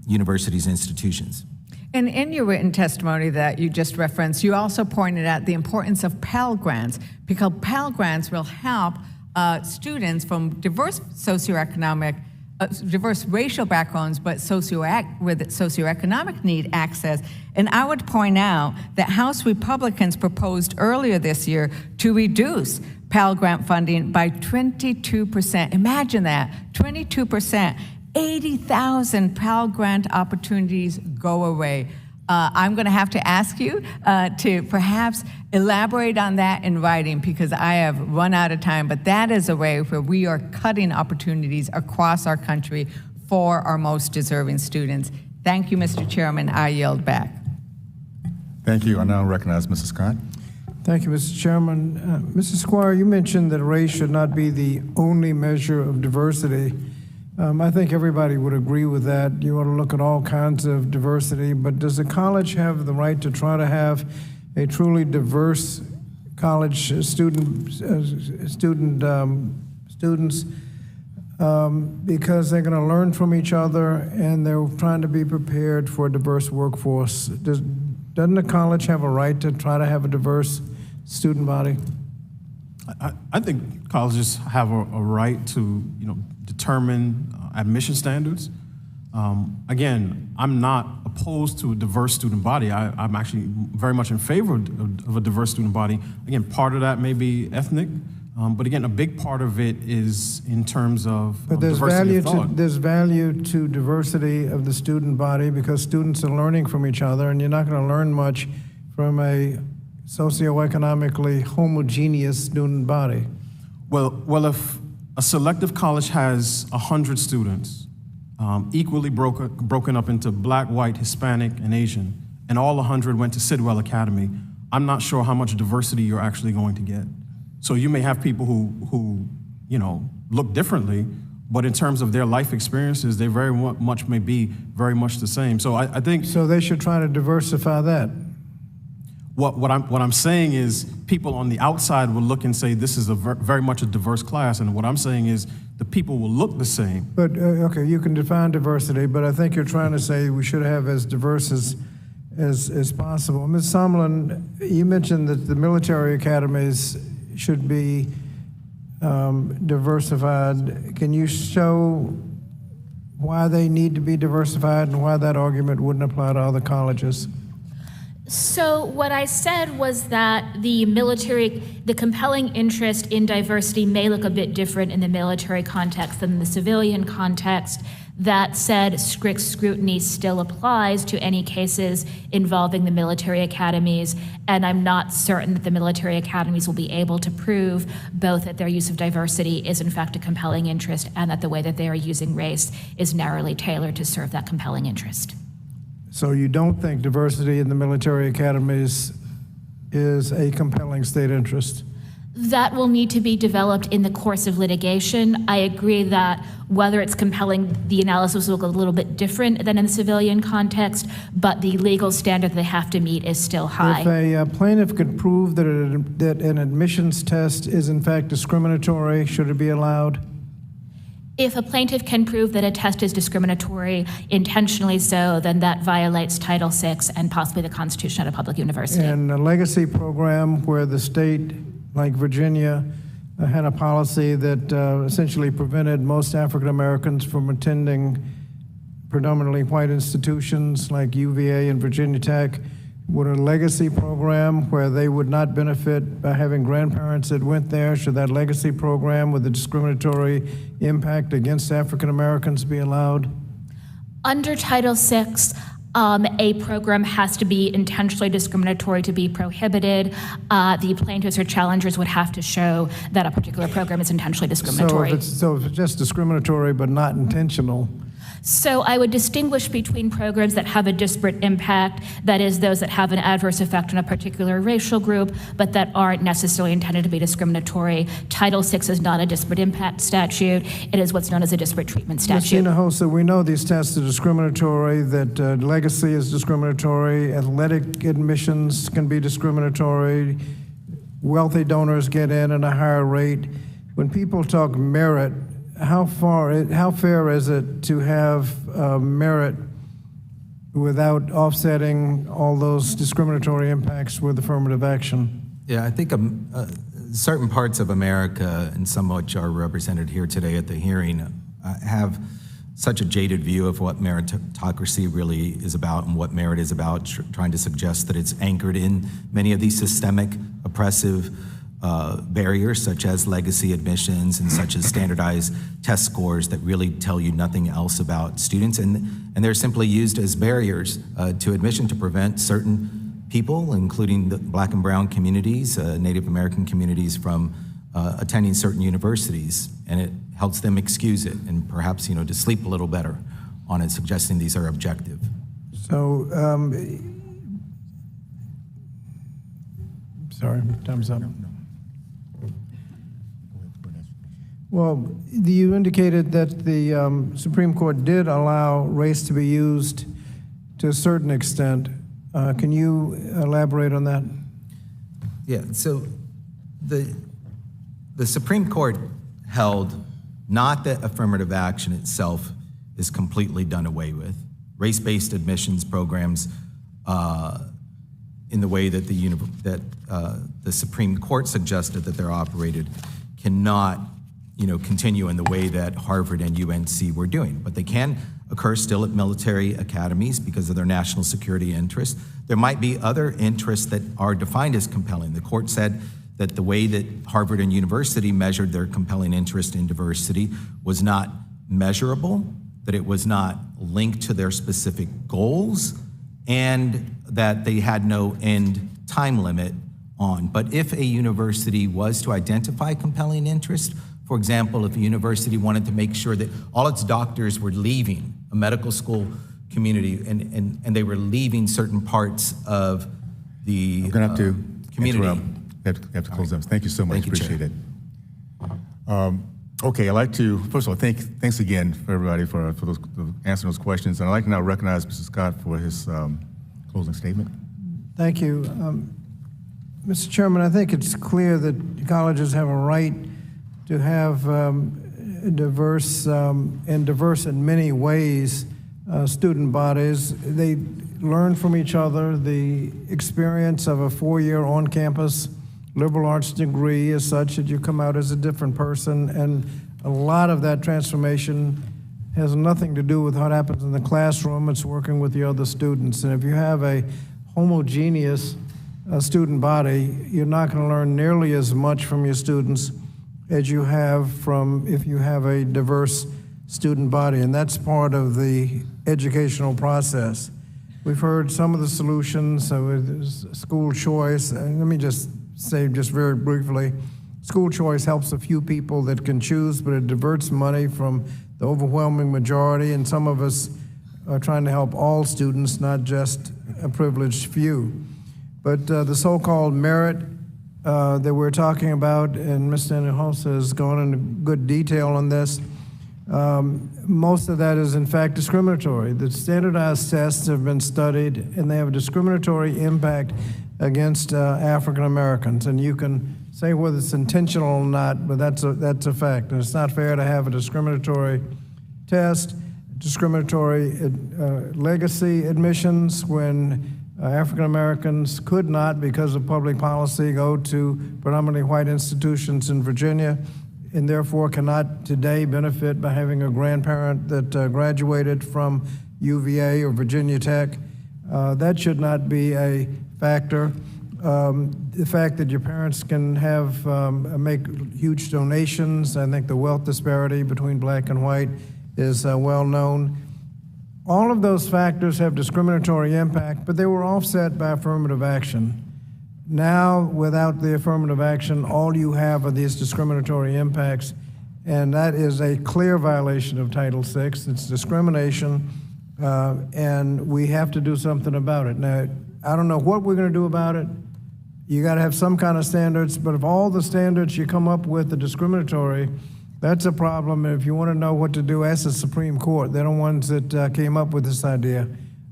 E: universities and institutions.
Q: And in your written testimony that you just referenced, you also pointed out the importance of Pell Grants, because Pell Grants will help students from diverse socioeconomic, diverse racial backgrounds, but with socioeconomic need access. And I would point out that House Republicans proposed earlier this year to reduce Pell Grant funding by 22%. Imagine that, 22%. 80,000 Pell Grant opportunities go away. I'm going to have to ask you to perhaps elaborate on that in writing, because I have run out of time, but that is a way where we are cutting opportunities across our country for our most deserving students. Thank you, Mr. Chairman. I yield back.
A: Thank you. I now recognize Mrs. Scott.
B: Thank you, Mr. Chairman. Mrs. Squire, you mentioned that race should not be the only measure of diversity. I think everybody would agree with that. You ought to look at all kinds of diversity, but does the college have the right to try to have a truly diverse college students because they're going to learn from each other and they're trying to be prepared for a diverse workforce? Doesn't the college have a right to try to have a diverse student body?
F: I think colleges have a right to, determine admission standards. Again, I'm not opposed to a diverse student body. I'm actually very much in favor of a diverse student body. Again, part of that may be ethnic, but again, a big part of it is in terms of diversity of thought.
B: There's value to diversity of the student body because students are learning from each other, and you're not going to learn much from a socioeconomically homogeneous student body.
F: Well, if a selective college has 100 students, equally broken up into black, white, Hispanic, and Asian, and all 100 went to Sidwell Academy, I'm not sure how much diversity you're actually going to get. So you may have people who look differently, but in terms of their life experiences, they very much may be very much the same. So I think...
B: So they should try to diversify that.
F: What I'm saying is people on the outside will look and say this is very much a diverse class, and what I'm saying is the people will look the same.
B: But, okay, you can define diversity, but I think you're trying to say we should have as diverse as possible. Ms. Sumlin, you mentioned that the military academies should be diversified. Can you show why they need to be diversified and why that argument wouldn't apply to other colleges?
C: So what I said was that the compelling interest in diversity may look a bit different in the military context than the civilian context. That said, strict scrutiny still applies to any cases involving the military academies, and I'm not certain that the military academies will be able to prove both that their use of diversity is in fact a compelling interest and that the way that they are using race is narrowly tailored to serve that compelling interest.
B: So you don't think diversity in the military academies is a compelling state interest?
C: That will need to be developed in the course of litigation. I agree that whether it's compelling, the analysis will look a little bit different than in the civilian context, but the legal standard they have to meet is still high.
B: If a plaintiff could prove that an admissions test is in fact discriminatory, should it be allowed?
C: If a plaintiff can prove that a test is discriminatory, intentionally so, then that violates Title VI and possibly the Constitution at a public university.
B: And a legacy program where the state, like Virginia, had a policy that essentially prevented most African Americans from attending predominantly white institutions like UVA and Virginia Tech. Would a legacy program where they would not benefit by having grandparents that went there, should that legacy program with a discriminatory impact against African Americans be allowed?
C: Under Title VI, a program has to be intentionally discriminatory to be prohibited. The plaintiffs or challengers would have to show that a particular program is intentionally discriminatory.
B: So if it's just discriminatory but not intentional,
C: So I would distinguish between programs that have a disparate impact, that is, those that have an adverse effect on a particular racial group, but that aren't necessarily intended to be discriminatory. Title VI is not a disparate impact statute. It is what's known as a disparate treatment statute.
B: Ms. Hinojosa, we know these tests are discriminatory, that legacy is discriminatory, athletic admissions can be discriminatory, wealthy donors get in at a higher rate. When people talk merit, how fair is it to have merit without offsetting all those discriminatory impacts with affirmative action?
E: Yeah, I think certain parts of America, and some which are represented here today at the hearing, have such a jaded view of what meritocracy really is about and what merit is about, trying to suggest that it's anchored in many of these systemic oppressive barriers, such as legacy admissions and such as standardized test scores that really tell you nothing else about students. And they're simply used as barriers to admission to prevent certain people, including the Black and brown communities, Native American communities, from attending certain universities. And it helps them excuse it and perhaps, to sleep a little better on it, suggesting these are objective.
B: So, sorry, time's up. Well, you indicated that the Supreme Court did allow race to be used to a certain extent. Can you elaborate on that?
E: Yeah, so the Supreme Court held not that affirmative action itself is completely done away with. Race-based admissions programs, in the way that the Supreme Court suggested that they're operated, cannot continue in the way that Harvard and UNC were doing. But they can occur still at military academies because of their national security interests. There might be other interests that are defined as compelling. The court said that the way that Harvard and University measured their compelling interest in diversity was not measurable, that it was not linked to their specific goals, and that they had no end time limit on. But if a university was to identify compelling interest, for example, if a university wanted to make sure that all its doctors were leaving a medical school community and they were leaving certain parts of the
A: I'm going to have to
E: community.
A: interrupt. I have to close up. Thank you so much.
E: Thank you,
A: Appreciate
E: Chair.
A: it. Okay, I'd like to, first of all, thanks again for everybody for answering those questions. And I'd like to now recognize Mr. Scott for his closing statement.
B: Thank you. Mr. Chairman, I think it's clear that colleges have a right to have diverse in many ways student bodies. They learn from each other. The experience of a 4-year on-campus liberal arts degree is such that you come out as a different person, and a lot of that transformation has nothing to do with what happens in the classroom. It's working with the other students. And if you have a homogeneous student body, you're not going to learn nearly as much from your students as you have from if you have a diverse student body, and that's part of the educational process. We've heard some of the solutions with school choice, and let me just say just very briefly, school choice helps a few people that can choose, but it diverts money from the overwhelming majority, and some of us are trying to help all students, not just a privileged few. But the so-called merit that we're talking about, and Mr. Hinojosa has gone into good detail on this, most of that is in fact discriminatory. The standardized tests have been studied, and they have a discriminatory impact against African Americans. And you can say whether it's intentional or not, but that's a fact. And it's not fair to have a discriminatory test, discriminatory legacy admissions when African Americans could not, because of public policy, go to predominantly white institutions in Virginia, and therefore cannot today benefit by having a grandparent that graduated from UVA or Virginia Tech. That should not be a factor. The fact that your parents can have make huge donations, I think the wealth disparity between black and white is well known. All of those factors have discriminatory impact, but they were offset by affirmative action. Now, without the affirmative action, all you have are these discriminatory impacts, and that is a clear violation of Title VI. It's discrimination, and we have to do something about it. Now, I don't know what we're going to do about it. You got to have some kind of standards, but if all the standards you come up with are discriminatory, that's a problem. And if you want to know what to do, ask the Supreme Court. They're the ones that came up with this idea,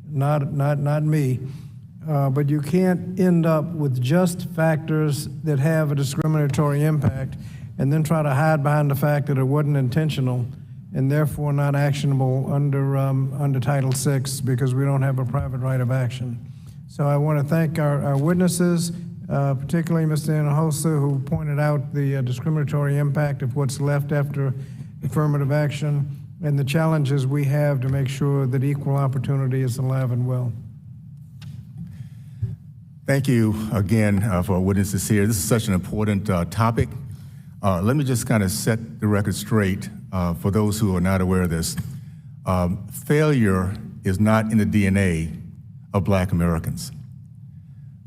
B: not me. But you can't end up with just factors that have a discriminatory impact and then try to hide behind the fact that it wasn't intentional and therefore not actionable under Title VI because we don't have a private right of action. So I want to thank our witnesses, particularly Mr. Hinojosa, who pointed out the discriminatory impact of what's left after affirmative action and the challenges we have to make sure that equal opportunity is alive and well.
A: Thank you again for our witnesses here. This is such an important topic. Let me just kind of set the record straight for those who are not aware of this. Failure is not in the DNA of Black Americans.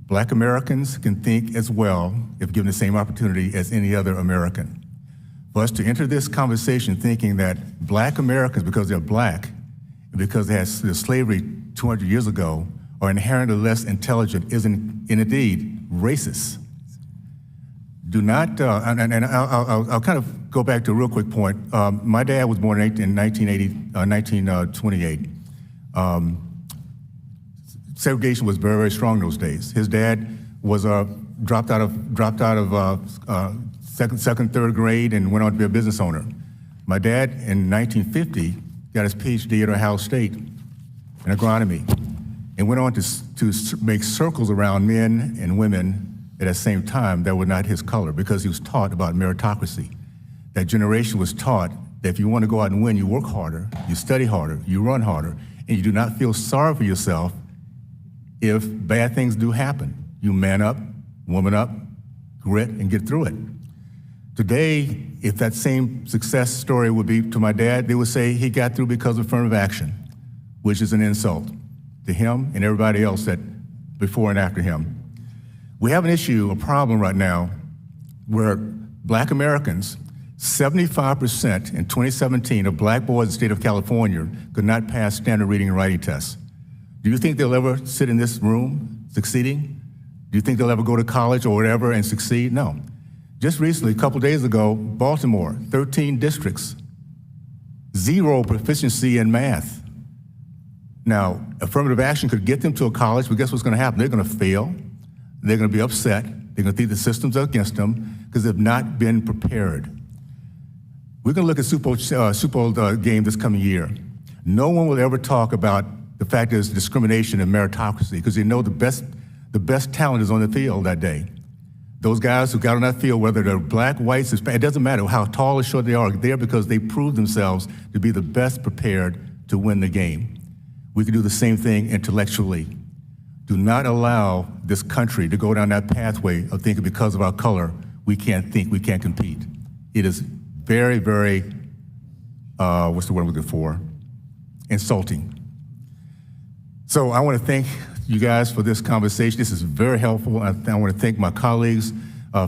A: Black Americans can think as well if given the same opportunity as any other American. For us to enter this conversation thinking that Black Americans, because they're Black, and because they had slavery 200 years ago, are inherently less intelligent is indeed racist. Do not, and I'll kind of go back to a real quick point. My dad was born in 1928. Segregation was very, very strong those days. His dad was dropped out of second, third grade and went on to be a business owner. My dad in 1950 got his PhD at Ohio State in agronomy and went on to make circles around men and women at the same time that were not his color because he was taught about meritocracy. That generation was taught that if you want to go out and win, you work harder, you study harder, you run harder, and you do not feel sorry for yourself if bad things do happen. You man up, woman up, grit, and get through it. Today, if that same success story would be to my dad, they would say he got through because of affirmative action, which is an insult to him and everybody else that before and after him. We have an issue, a problem right now, where Black Americans, 75% in 2017 of Black boys in the state of California could not pass standard reading and writing tests. Do you think they'll ever sit in this room succeeding? Do you think they'll ever go to college or whatever and succeed? No. Just recently, a couple days ago, Baltimore, 13 districts, 0 proficiency in math. Now, affirmative action could get them to a college, but guess what's going to happen? They're going to fail. They're going to be upset. They're going to think the system's against them because they've not been prepared. We're going to look at Super Bowl game this coming year. No one will ever talk about the fact there's discrimination and meritocracy because they know the best talent is on the field that day. Those guys who got on that field, whether they're Black, whites, Hispanic, it doesn't matter how tall or short they are there because they proved themselves to be the best prepared to win the game. We can do the same thing intellectually. Do not allow this country to go down that pathway of thinking because of our color, we can't think, we can't compete. It is very, very, what's the word I'm looking for? Insulting. So I want to thank you guys for this conversation. This is very helpful. I want to thank my colleagues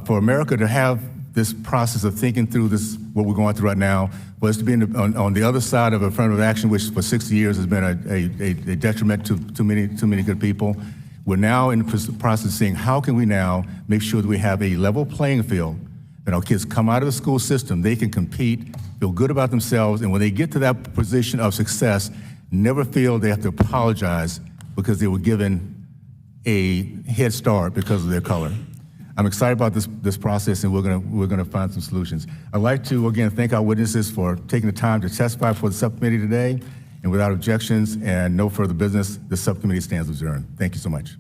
A: for America to have this process of thinking through this, what we're going through right now, for us to be on the other side of affirmative action, which for 60 years has been a detriment to many good people. We're now in the process of seeing how can we now make sure that we have a level playing field, that our kids come out of the school system, they can compete, feel good about themselves, and when they get to that position of success, never feel they have to apologize because they were given a head start because of their color. I'm excited about this process, and we're gonna find some solutions. I'd like to again thank our witnesses for taking the time to testify for the subcommittee today. And without objections and no further business, the subcommittee stands adjourned. Thank you so much.